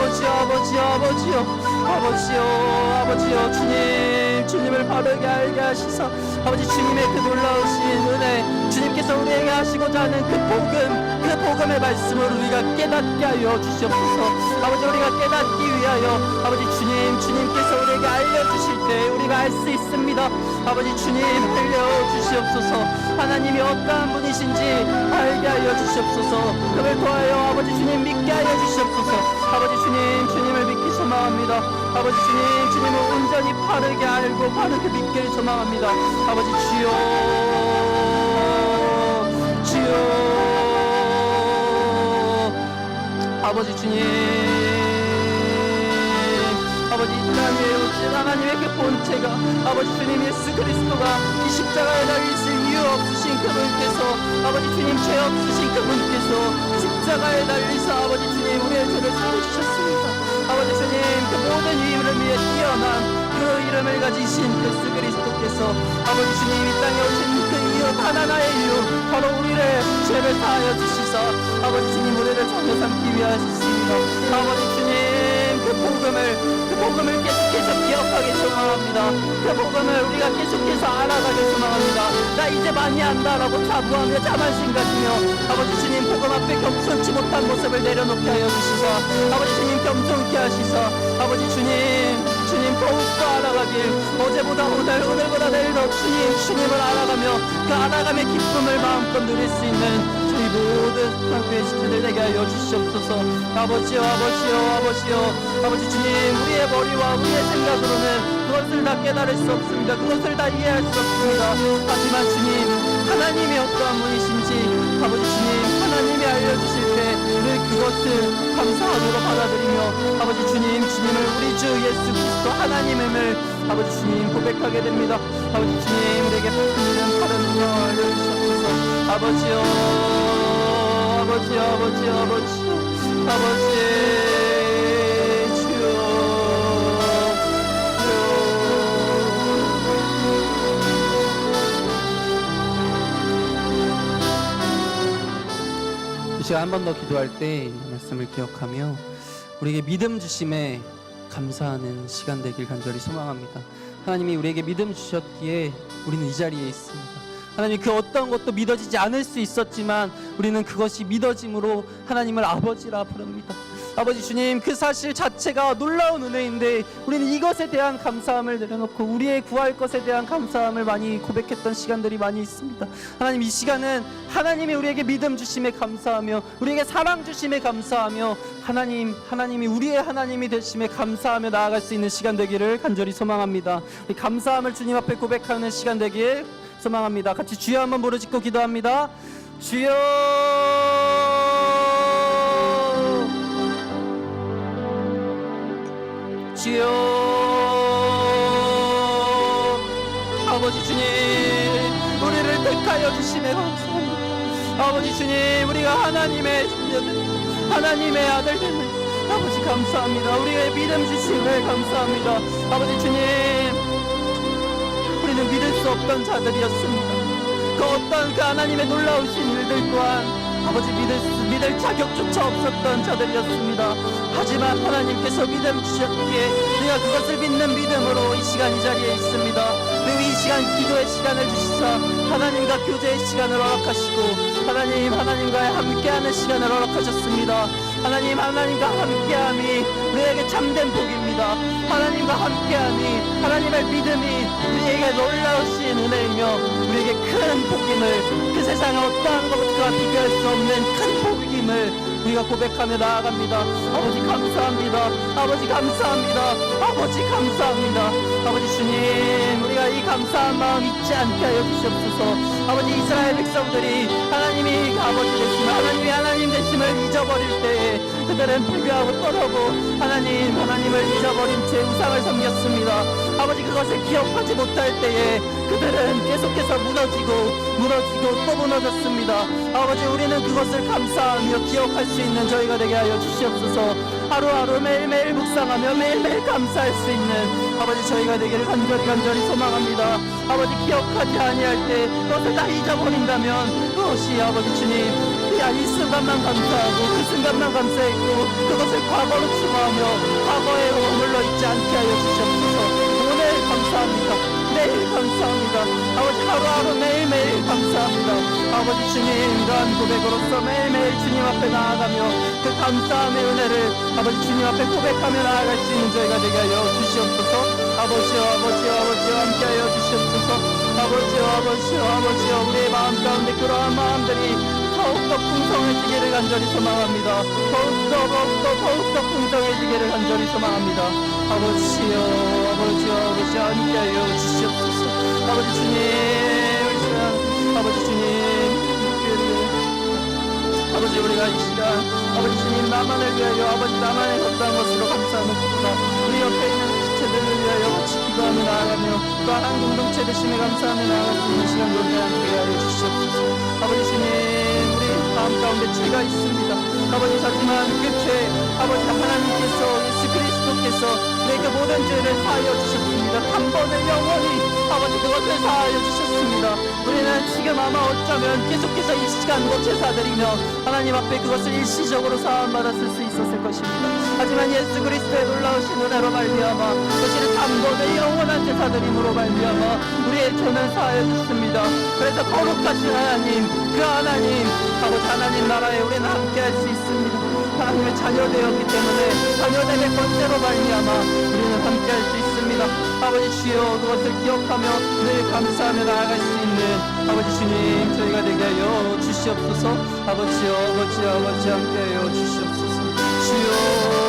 주님을 바르게 알게 하시사 아버지 주님의 그 놀라우신 은혜, 주님께서 우리에게 하시고자 하는 그 복음의 말씀을 우리가 깨닫게 하여 주시옵소서. 아버지 우리가 깨닫기 위하여 아버지 주님께서 우리에게 알려주실 때 우리가 알 수 있습니다. 아버지 주님 알려주시옵소서. 하나님이 어떠한 분이신지 알게 하여 주시옵소서. 그를 도하여 아버지 주님 믿게 하여 주시옵소서. 아버지 주님을 믿기 소망합니다. 아버지 주님을 온전히 바르게 알고 바르게 믿기를 소망합니다. 아버지 주여, 아버지 주님, 아버지 이 땅 위에 오신 하나님의 그 본체가 아버지 주님 예수 그리스도가 이 십자가에 달리실 이유 없으신 그분께서 아버지 주님 죄 없으신 그분께서 십자가에 달리사 아버지 주님 우리의 죄를 사해주셨습니다. 아버지 주님, 그 모든 이름을 위해 뛰어난 그 이름을 가지신 예수 그리스도께서 아버지 주님 이 땅에 오신 그 이유 하나하나의 이유 바로 우리를 죄를 사하여 주시사 아버지 주님 우리를 자녀 삼기 위하셨습니다. 아버지 주님, 그 복음을 계속해서 기억하게 소망합니다. 그 복음을 우리가 계속해서 알아가게 소망합니다. 나 이제 많이 안다라고 자부하며 자만심 가지며 아버지 주님 복음 앞에 겸손치 못한 모습을 내려놓게 하여 주시사 아버지 주님 겸손케 하시사 아버지 주님 더욱더 알아가길 어제보다 오늘보다 내일 더 주님을 알아가며 그 알아감의 기쁨을 마음껏 누릴 수 있는 저희 모든 상태의 지체들 되게 하여 주시옵소서. 아버지여, 아버지 주님, 우리의 머리와 우리의 생각으로는 그것을 다 깨달을 수 없습니다. 그것을 다 이해할 수 없습니다. 하지만 주님, 하나님이 어떠한 분이신지 아버지 주님 하나님이 알려주실 때 늘 그것을 감사함으로 받아들이며 아버지 주님을 우리 주 예수 그리스도 하나님임을 아버지 주님 고백하게 됩니다. 아버지 주님, 우리에게 큰 다른 능력을 알려주시옵소서. 아버지여, 아버지 주여, 이 시간 한 번 더 기도할 때 이 말씀을 기억하며 우리에게 믿음 주심에 감사하는 시간 되길 간절히 소망합니다. 하나님이 우리에게 믿음 주셨기에 우리는 이 자리에 있습니다. 하나님, 그 어떤 것도 믿어지지 않을 수 있었지만 우리는 그것이 믿어짐으로 하나님을 아버지라 부릅니다. 아버지 주님, 그 사실 자체가 놀라운 은혜인데 우리는 이것에 대한 감사함을 내려놓고 우리의 구할 것에 대한 감사함을 많이 고백했던 시간들이 많이 있습니다. 하나님, 이 시간은 하나님이 우리에게 믿음 주심에 감사하며 우리에게 사랑 주심에 감사하며 하나님이 우리의 하나님이 되심에 감사하며 나아갈 수 있는 시간 되기를 간절히 소망합니다. 이 감사함을 주님 앞에 고백하는 시간 되기에 소망합니다. 같이 주여 한번 부르짖고 기도합니다. 주여, 주여, 아버지 주님, 우리를 택하여 주심에 감사합니다. 아버지 주님, 우리가 하나님의 자녀들, 하나님의 아들 되는 아버지 감사합니다. 우리의 믿음 주심을 감사합니다. 아버지 주님, 우리는 믿을 수 없던 자들이었습니다. 그 어떤 그 하나님의 놀라우신 일들 또한 아버지 믿을 자격조차 없었던 자들이었습니다. 하지만 하나님께서 믿음 주셨기에 우리가 그것을 믿는 믿음으로 이 시간 이 자리에 있습니다. 그리고 이 시간 기도의 시간을 주시사 하나님과 교제의 시간을 허락하시고 하나님과의 함께하는 시간을 허락하셨습니다. 하나님과 함께함이 우리에게 참된 복입니다. 하나님과 함께함이, 하나님의 믿음이 우리에게 놀라우신 은혜이며 우리에게 큰 복임을, 그 세상의 어떠한 것과 비교할 수 없는 큰 복임을 우리가 고백하며 나아갑니다. 아버지 감사합니다. 아버지 감사합니다. 아버지 감사합니다. 아버지 주님, 우리가 이 감사한 마음 잊지 않게 하여 주시옵소서. 아버지 이스라엘 백성들이 하나님이 아버지 되심을, 하나님이 하나님 되심을 잊어버릴 때에 그들은 불교하고 떠나고 하나님을 잊어버린 채 우상을 섬겼습니다. 아버지 그것을 기억하지 못할 때에 그들은 계속해서 무너지고 또 무너졌습니다. 아버지 우리는 그것을 감사하며 기억할 수 있는 저희가 되게 하여 주시옵소서. 하루하루 매일매일 묵상하며 매일매일 감사할 수 있는 아버지 저희가 되기를 간절히 소망합니다. 아버지 기억하지 아니할 때 그것을 다 잊어버린다면 그것이 아버지 주님 이 순간만 감사하고 그 순간만 감사했고 그것을 과거로 추모하며 과거에 머물러 있지 않게 하여 주시옵소서. 오늘 감사합니다. 매일 감사합니다. 아버지 하루하루 매일매일 감사합니다. 아버지 주님, 이러한 고백으로서 매일매일 주님 앞에 나아가며 그 감사함의 은혜를 아버지 주님 앞에 고백하며 나아갈 수 있는 저희가 되게 하여 주시옵소서. 아버지와 함께하여 주시옵소서. 아버지와 우리의 마음 가운데 그러한 마음들이 더욱더 풍성해지기를 간절히 소망합니다. 더욱더 풍성해지기를 간절히 소망합니다. 아버지와 함께하여 주시옵소서. 아버지 주님, 아버지 주님, 아버지 우리가 이 시간 아버지 주님 나만을 위하여 아버지 나만의 어떠한 것으로 감사하는 것보다 우리 옆에 있는 지체들을 위하여 같이 기도하며 나아가며 또 한 공동체 되심에 감사하며 나아갈 수 있는 시간 놀게 하여 주시옵소서. 아버지 주님, 우리 마음 가운데 죄가 있습니다. 아버지 하지만 그 죄 아버지 하나님께서 예수 그리스도께서 우리에게 모든 죄를 사하여 주셨습니다. 한 번을 영원히 아버지 그것을 사하여 주셨습니다. 우리는 지금 아마 어쩌면 계속해서 이 시간도 제사드리며 하나님 앞에 그것을 일시적으로 사함받았을 수 있었을 것입니다. 하지만 예수 그리스도의 놀라우신 은혜로 말미암아 그것이 한 번의 영원한 제사드림으로 말미암아 우리의 죄는 사하여 주십니다. 그래서 거룩하신 하나님, 그 하나님 아버지 하나님 나라에 우리는 함께할 수 있습니다. 하나님의 자녀되었기 때문에 자녀됨의 권세로 말미암아 우리는 함께할 수 있습니다. 아버지 주여 그것을 기억하며 늘 감사하며 나아갈 수 있는 아버지 주님 저희가 되게 하여 주시옵소서. 아버지 함께하여 주시옵소서. 주여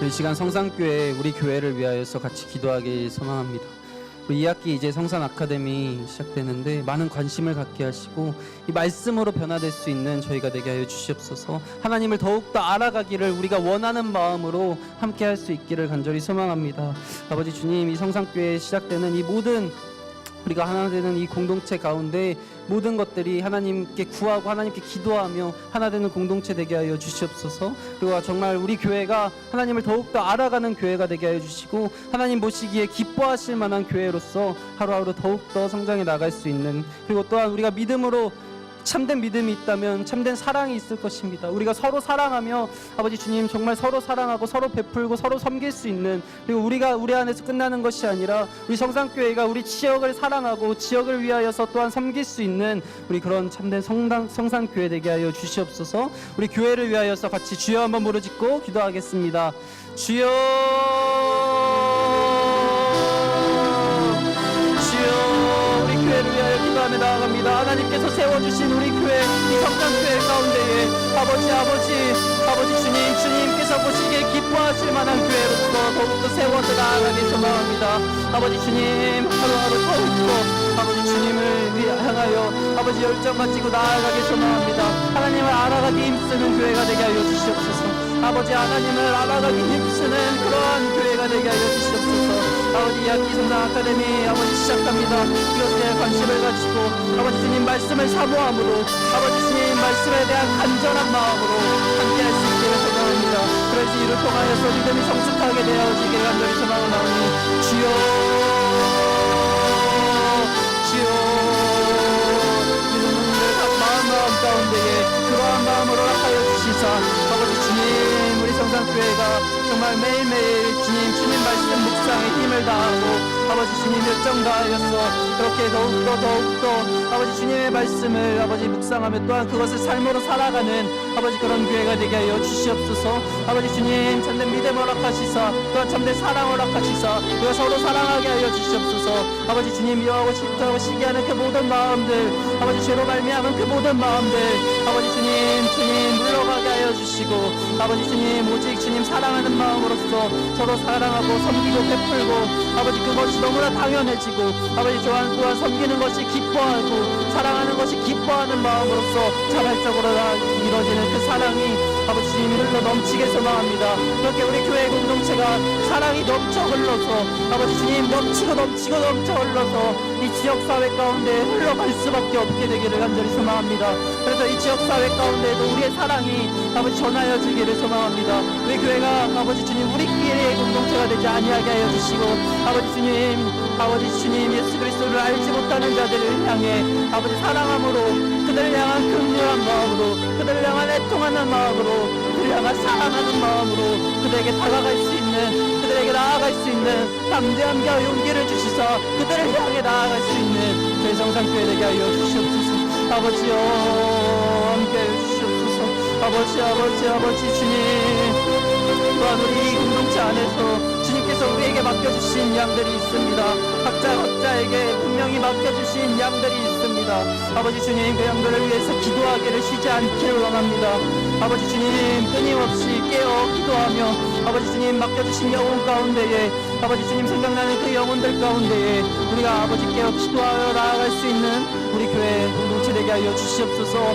이 시간 성산교회 우리 교회를 위하여서 같이 기도하기 소망합니다. 우리 2학기 이제 성산 아카데미 시작되는데 많은 관심을 갖게 하시고 이 말씀으로 변화될 수 있는 저희가 되게 하여 주시옵소서. 하나님을 더욱더 알아가기를 우리가 원하는 마음으로 함께 할 수 있기를 간절히 소망합니다. 아버지 주님, 이 성산교회에 시작되는 이 모든 우리가 하나 되는 이 공동체 가운데 모든 것들이 하나님께 구하고 하나님께 기도하며 하나 되는 공동체 되게 하여 주시옵소서. 그리고 정말 우리 교회가 하나님을 더욱더 알아가는 교회가 되게 하여 주시고 하나님 보시기에 기뻐하실 만한 교회로서 하루하루 더욱더 성장해 나갈 수 있는, 그리고 또한 우리가 믿음으로 참된 믿음이 있다면 참된 사랑이 있을 것입니다. 우리가 서로 사랑하며 아버지 주님 정말 서로 사랑하고 서로 베풀고 서로 섬길 수 있는, 그리고 우리가 우리 안에서 끝나는 것이 아니라 우리 성산교회가 우리 지역을 사랑하고 지역을 위하여서 또한 섬길 수 있는 우리 그런 참된 성산교회 되게 하여 주시옵소서. 우리 교회를 위하여서 같이 주여 한번 부르짖고 기도하겠습니다. 주여 하나님께서 세워주신 우리 교회 이 성장교회 가운데에 아버지 주님, 주님께서 보시기에 기뻐하실 만한 교회로서 더욱더 세워서 나아가기 소망합니다. 아버지 주님, 하루하루 더욱더 아버지 주님을 향하여 아버지 열정 가지고 나아가기 소망합니다. 하나님을 알아가기 힘쓰는 교회가 되게 하여 주시옵소서. 아버지 하나님을 알아가기 힘쓰는 그러한 교회가 되게 하여 주시옵소서. 아버지 이야기 성장 아카데미 아버지 시작합니다. 이것에 관심을 가지고 아버지 주님 말씀을 사모함으로 아버지 주님 말씀에 대한 간절한 마음으로 함께할 수 있기를 소망합니다. 그래서 이를 통하여서 믿음이 성숙하게 되어지기를 간절히 소망하오니 주여 마음 가운데에 그러한 마음으로 합하여 주시사 아버지 주님 우리 성산교회가 정말 매일매일 주님 말씀 묵상에 힘을 다하고 아버지 주님 열정 다하여서 그렇게 더욱더 아버지 주님의 말씀을 아버지 묵상하며 또한 그것을 삶으로 살아가는 아버지 그런 교회가 되게 하여 주시옵소서. 아버지 주님 참된 믿음 허락하시사 또한 참된 사랑 허락하시사 우리가 서로 사랑하게 하여 주시옵소서. 아버지 주님 미워하고 질투하고 시기하는 그 모든 마음들 아버지 죄로 말미암은 그 모든 마음들 아버지 주님 물러가게 하여 주시고 아버지 주님 오직 주님 사랑하는 마음으로써 서로 사랑하고 섬기고 베풀고 아버지 그것이 너무나 당연해지고 아버지 또한 섬기는 것이 기뻐하고 사랑하는 것이 기뻐하는 마음으로써 자발적으로 이루어지는 그 사랑이 아버지 주님 흘러 넘치게 소망합니다. 그렇게 우리 교회 공동체가 사랑이 넘쳐 흘러서 아버지 주님 넘쳐 흘러서 이 지역사회 가운데 흘러갈 수밖에 없게 되기를 간절히 소망합니다. 그래서 이 지역사회 가운데에도 우리의 사랑이 아버지 전하여지기를 소망합니다. 우리 교회가 아버지 주님 우리끼리의 공동체가 되지 아니하게 하여 주시고 아버지 주님 예수 그리스도를 알지 못하는 자들을 향해 아버지 사랑함으로 그들을 향한 긍휼한 마음으로 그들을 향한 애통하는 마음으로 그들을 향한 사랑하는 마음으로 그들에게 다가갈 수 있는 그들에게 나아갈 수 있는 담대함과 용기를 주시사 그들을 향해 나아갈 수 있는 저희 성산교회 되게 하여 주시옵소서. 아버지여 함께하여 주시옵소서. 아버지 주님 또한 우리 이 공동체 안에서 주님께서 우리에게 맡겨주신 양들이 있습니다. 각자에게 분명히 맡겨주신 양들이 있습니다. 아버지 주님 그 양들을 위해서 기도하기를 쉬지 않기를 원합니다. 아버지 주님 끊임없이 깨어 기도하며 아버지 주님 맡겨주신 영혼 가운데에 아버지 주님 생각나는 그 영혼들 가운데에 우리가 아버지 깨어 기도하여 나아갈 수 있는 우리 교회 공동체 되게 하여 주시옵소서.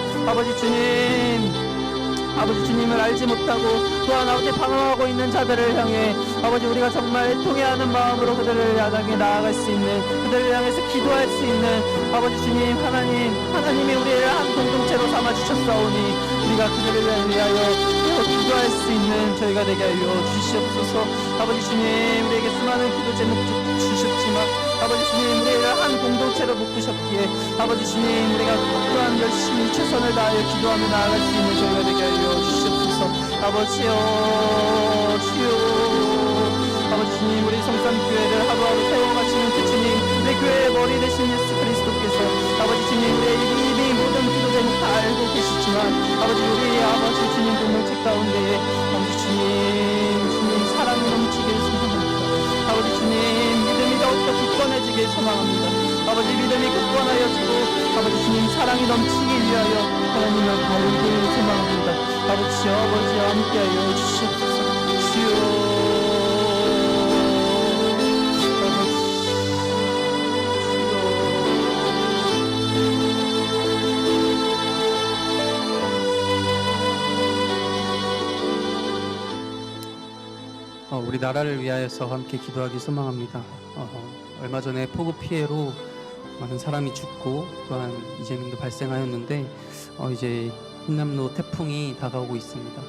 아버지 주님을 알지 못하고 또한 아버지 방황하고 있는 자들을 향해 아버지 우리가 정말 통해하는 마음으로 그들을 향해 나아갈 수 있는 그들을 향해서 기도할 수 있는 아버지 주님 하나님이 우리를 한 공동체로 삼아주셨사오니 우리가 그들을 위하여 기도할 수 있는 저희가 되게 하여 주시옵소서. 아버지 주님 우리에게 수많은 기도 제목 주셨지만 아버지 주님 우리를 한 공동체로 묶으셨기에 아버지 주님 우리가 또한 열심히 최선을 다하여 기도하며 나아갈 수 있는 저희가 되게 하여 주시옵소서. 아버지여 주여 아버지 주님 우리 성산교회를 하루하루 세워가시는 그 주님 우리 교회의 머리 되신 예수 그리스도께서 아버지 주님 우리의 이미 모든 기도 제목 다 알고 계시지만 아버지 우리 아버지 주님 공동체 가운데에 아버지 주님 사랑이 넘치기를 소망합니다. 아버지 주님 믿음이 더욱더 굳건해지길 소망합니다. 아버지 믿음이 굳건하여지고 아버지 주님 사랑이 넘치기 위하여 하나님을 바르길 소망합니다. 아버지와 함께하여 주시옵소서. 주여 우리 나라를 위하여서 함께 기도하기 소망합니다. 얼마 전에 폭우 피해로 많은 사람이 죽고 또한 이재민도 발생하였는데 이제 흰남노 태풍이 다가오고 있습니다.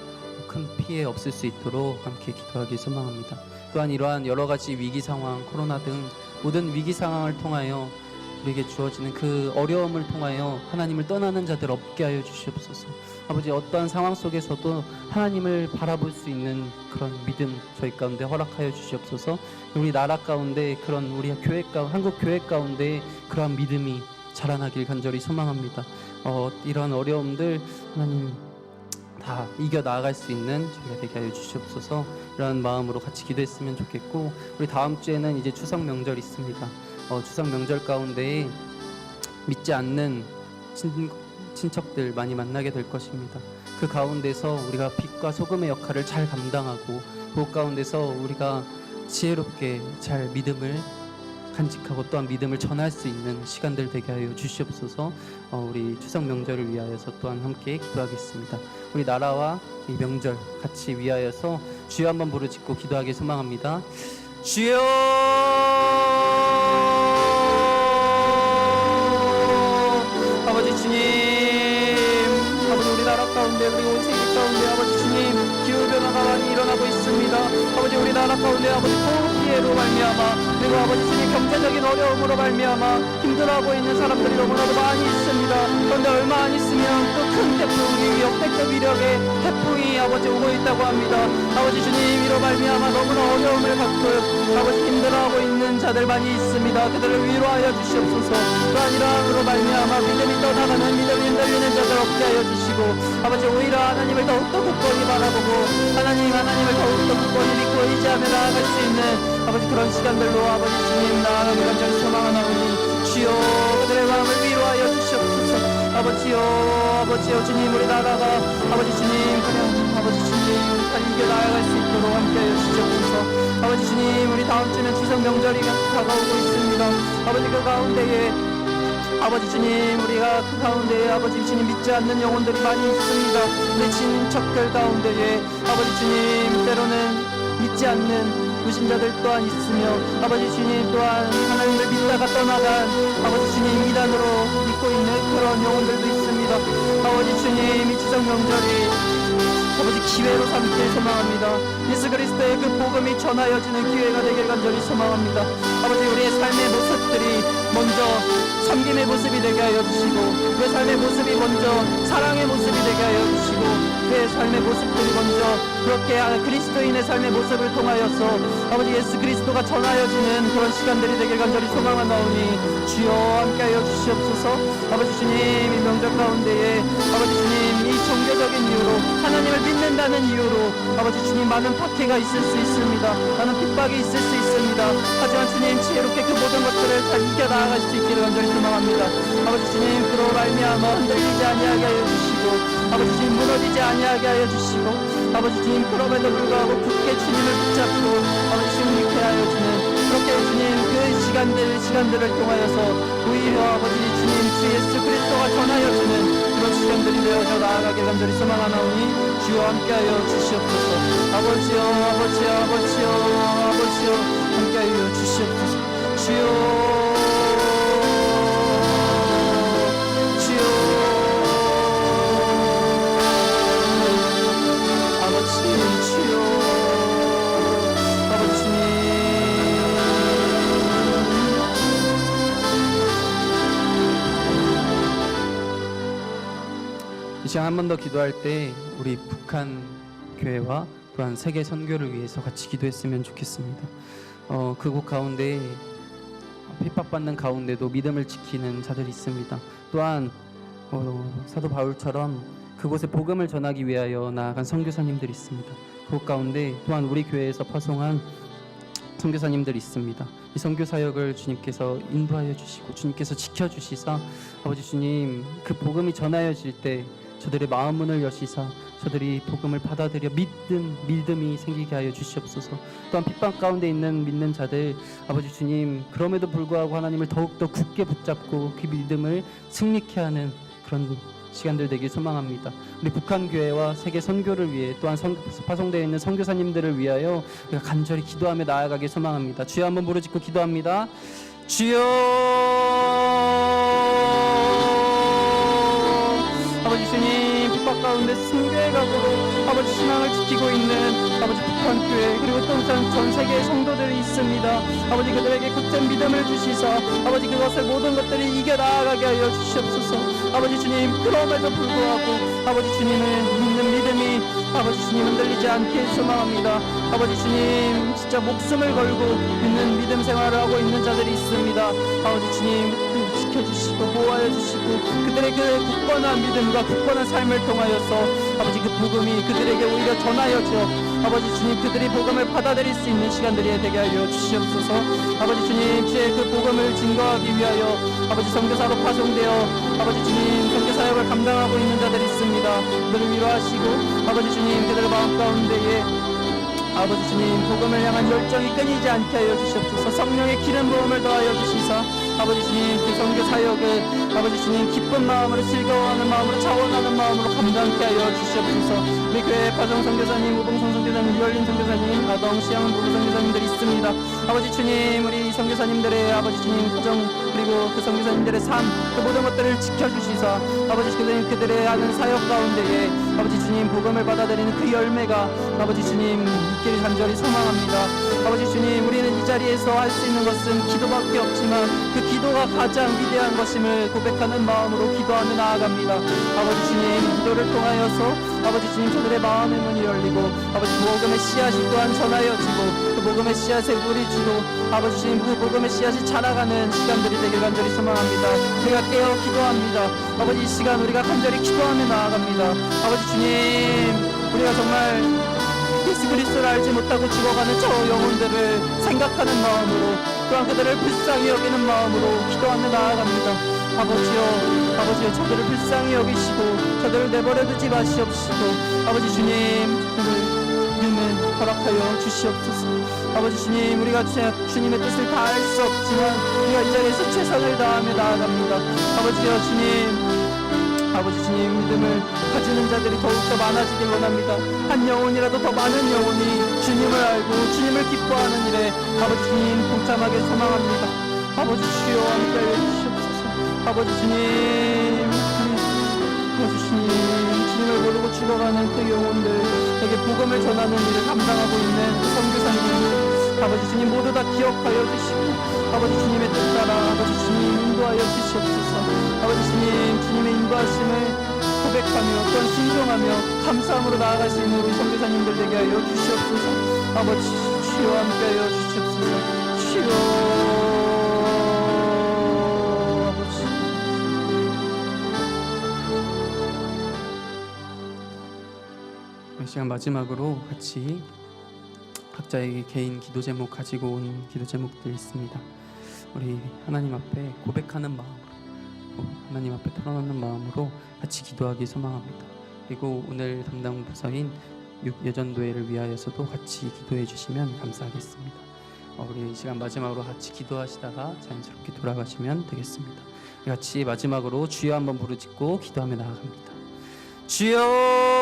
큰 피해 없을 수 있도록 함께 기도하기 소망합니다. 또한 이러한 여러 가지 위기 상황, 코로나 등 모든 위기 상황을 통하여 우리에게 주어지는 그 어려움을 통하여 하나님을 떠나는 자들 없게 하여 주시옵소서. 아버지 어떠한 상황 속에서도 하나님을 바라볼 수 있는 그런 믿음 저희 가운데 허락하여 주시옵소서. 우리 나라 가운데 그런 우리 한국 교회 가운데 그러한 믿음이 자라나길 간절히 소망합니다. 이러한 어려움들 하나님 다 이겨 나아갈 수 있는 저희가 되게 하여 주시옵소서. 이러한 마음으로 같이 기도했으면 좋겠고 우리 다음 주에는 이제 추석 명절 있습니다. 추석 명절 가운데 믿지 않는 친척들 많이 만나게 될 것입니다. 그 가운데서 우리가 빛과 소금의 역할을 잘 감당하고 그 가운데서 우리가 지혜롭게 잘 믿음을 간직하고 또한 믿음을 전할 수 있는 시간들 되게 하여 주시옵소서. 우리 추석 명절을 위하여서 또한 함께 기도하겠습니다. 우리 나라와 이 명절 같이 위하여서 주여 한번 부르짖고 기도하기 소망합니다. 주여 아버지 주님, 아버지 우리 나라 가운데 그리고 온 세계 가운데 아버지 주님 기후변화가 많이 일어나고 있습니다. 아버지 우리 나라 가운데 아버지 폭우 피해로 말미암아 그리고 아버지 주님 경제적인 어려움으로 말미암아 힘들어하고 있는 사람들이 너무나도 많이 있습니다. 그런데 얼마 안 있으면 또 큰 태풍이 역대급 위력의 태풍이 아버지 오고 있다고 합니다. 아버지 주님 이로 말미암아 너무나 어려움을 겪고 아버지 힘들어하고 있는 자들 많이 있습니다. 그들을 위로하여 주시옵소서. 또한 이러함으로 말미암아 믿음이 떠나가는 믿음이 흔들리는 자들 없게 하여 주시고 아버지 오히려 하나님을 더욱더 굳건히 바라보고 하나님을 더욱더 굳건히 믿고 의지하며 나아갈 수 있는 아버지 그런 시간들로 아버지 주님 나아가기 간절히 소망하나오니 주여 그들의 마음을 위로하여 주시옵소서. 아버지여 주님 우리 나라가 아버지 주님 그냥 아버지 주님 잘 이겨 나아갈 수 있도록 함께하여 주시옵소서. 아버지 주님 우리 다음 주는 추석 명절이 다가오고 있습니다. 아버지 그 가운데에 아버지 주님 우리가 그 가운데에 아버지 주님 믿지 않는 영혼들이 많이 있습니다. 우리 친척들 가운데에 아버지 주님 때로는 믿지 않는 불신자들 또한 있으며 아버지 주님 또한 하나님을 믿다가 떠나간 아버지 주님 이단으로 믿고 있는 그런 영혼들도 있습니다. 아버지 주님 이 추석 명절이 아버지 기회로 삼길 소망합니다. 예수 그리스도의 그 복음이 전하여지는 기회가 되길 간절히 소망합니다. 아버지 우리의 삶의 모습들이 먼저 섬김의 모습이 되게 하여 주시고 그 삶의 모습이 먼저 사랑의 모습이 되게 하여 주시고 그 삶의 모습들이 먼저 그렇게 그리스도인의 삶의 모습을 통하여서 아버지 예수 그리스도가 전하여지는 그런 시간들이 되길 간절히 소망하나오니 주여 함께하여 주시옵소서. 아버지 주님 이 명절 가운데에 아버지 주님 이 종교적인 이유로 하나님을 믿는다는 이유로 아버지 주님 많은 박해가 있을 수 있습니다. 많은 핍박이 있을 수 있습니다. 하지만 주님 지혜롭게 그 모든 것들을 잘 이겨나갈 수 있기를 간절히 소망합니다. 아버지 주님 그로 말미암아 흔들리지 아니하게 하여 주시고 아버지 주님 무너지지 아니하게 하여 주시고 아버지 주님 그럼에도 불구하고 굳게 주님을 붙잡고 아버지 승리케 하여 주는 그렇게 주님 그 시간들을 통하여서 오히려 아버지 주님 주 예수 그리스도가 전하여 주는 그런 시간들이 되어져 나아가길 간절히 소망하나오니 주여 함께하여 주시옵소서. 아버지여 함께하여 주시옵소서. 주여 이 시간 한 번 더 기도할 때 우리 북한 교회와 또한 세계 선교를 위해서 같이 기도했으면 좋겠습니다. 그곳 가운데 핍박받는 가운데도 믿음을 지키는 자들이 있습니다. 또한 사도 바울처럼 그곳에 복음을 전하기 위하여 나아간 선교사님들이 있습니다. 그곳 가운데 또한 우리 교회에서 파송한 선교사님들이 있습니다. 이 선교 사역을 주님께서 인도하여 주시고 주님께서 지켜주시사 아버지 주님 그 복음이 전하여질 때 저들의 마음 문을 여시사 저들이 복음을 받아들여 믿음이 생기게 하여 주시옵소서. 또한 핍박 가운데 있는 믿는 자들 아버지 주님 그럼에도 불구하고 하나님을 더욱더 굳게 붙잡고 그 믿음을 승리케 하는 그런 시간들 되길 소망합니다. 우리 북한 교회와 세계 선교를 위해 또한 파송되어 있는 선교사님들을 위하여 우리가 간절히 기도하며 나아가길 소망합니다. 주여 한번 부르짖고 기도합니다. 주여 아버지 주님 핍박 가운데 순교의 각오로 아버지 신앙을 지키고 있는 아버지 북한 교회 그리고 또 전 세계의 성도들이 있습니다. 아버지 그들에게 굳은 믿음을 주시사 아버지 그것을 모든 것들이 이겨나가게 하여 주시옵소서. 아버지 주님 그럼에도 불구하고 아버지 주님을 믿는 믿음이 아버지 주님 흔들리지 않게 소망합니다. 아버지 주님 진짜 목숨을 걸고 믿는 믿음 생활을 하고 있는 자들이 있습니다. 아버지 주님 지켜주시고 보호하여 주시고 그들의 그 굳건한 믿음과 굳건한 삶을 통하여서 아버지 그 복음이 그들에게 오히려 전하여져 아버지 주님 그들이 복음을 받아들일 수 있는 시간들이 되게 하여 주시옵소서. 아버지 주님 주의 그 복음을 증거하기 위하여 아버지 선교사로 파송되어 아버지 주님 선교 사역을 감당하고 있는 자들이 있습니다. 그들을 위로하시고 아버지 주님 그들의 마음 가운데에 아버지 주님 복음을 향한 열정이 끊이지 않게 하여 주시옵소서. 성령의 기름 부음을 더하여 주시사 아버지 주님 그 선교 사역을 아버지 주님 기쁜 마음으로 즐거워하는 마음으로 자원하는 마음으로 감당케 하여 주시옵소서. 우리 교회 파송 선교사님, 우봉성 선교사님, 유열린 선교사님, 아동 시향 부부 선교사님들이 있습니다. 아버지 주님 우리 선교사님들의 아버지 주님 가정 그리고 그 선교사님들의 삶 그 모든 것들을 지켜주시사 아버지 주님 그들의 하는 사역 가운데에 아버지 주님 복음을 받아들이는 그 열매가 아버지 주님 있기를 간절히 소망합니다. 아버지 주님 우리는 이 자리에서 할 수 있는 것은 기도밖에 없지만 그 기도가 가장 위대한 것임을 고백하는 마음으로 기도하며 나아갑니다. 아버지 주님 기도를 통하여서 아버지 주님 저들의 마음의 문이 열리고 아버지 복음의 씨앗이 또한 전하여지고 그 복음의 씨앗의 물이 주고 아버지 주님 그 복음의 씨앗이 자라가는 시간들이 되길 간절히 소망합니다. 우리가 깨어 기도합니다. 아버지 이 시간 우리가 간절히 기도하며 나아갑니다. 아버지 주님 우리가 정말 예수 그리스도를 알지 못하고 죽어가는 저 영혼들을 생각하는 마음으로 또한 그들을 불쌍히 여기는 마음으로 기도하며 나아갑니다. 아버지여 저들을 불쌍히 여기시고 저들을 내버려 두지 마시옵시고 아버지 주님 저들을 믿는 허락하여 주시옵소서. 아버지 주님 우리가 주님의 뜻을 다할 수 없지만 우리가 이 자리에서 최선을 다하며 나아갑니다. 아버지 주님 믿음을 가지는 자들이 더욱더 많아지길 원합니다. 한 영혼이라도 더 많은 영혼이 주님을 알고 주님을 기뻐하는 일에 아버지 주님 동참하길 소망합니다. 아버지 주여 함께하여 주시옵소서. 아버지 주님 주님을 모르고 죽어가는 그 영혼들에게 복음을 전하는 일을 감당하고 있는 그 선교사님 아버지 주님 모두 다 기억하여 주시고 아버지 주님의 뜻 따라 아버지 주님 인도하여 주시옵소서. 아버지 주님 주님의 인도하심을 고백하며 또한 순종하며 감사함으로 나아갈 수 있는 우리 선교사님들 되게 하여 주시옵소서. 아버지 주여 함께하여 주시옵소서. 주여 이 시간 마지막으로 같이 각자에게 개인 기도 제목 가지고 온 기도 제목들이 있습니다. 우리 하나님 앞에 고백하는 마음으로 하나님 앞에 털어놓는 마음으로 같이 기도하기 소망합니다. 그리고 오늘 담당 부서인 여전도회를 위하여서도 같이 기도해 주시면 감사하겠습니다. 우리 이 시간 마지막으로 같이 기도하시다가 자연스럽게 돌아가시면 되겠습니다. 같이 마지막으로 주여 한번 부르짖고 기도하며 나아갑니다. 주여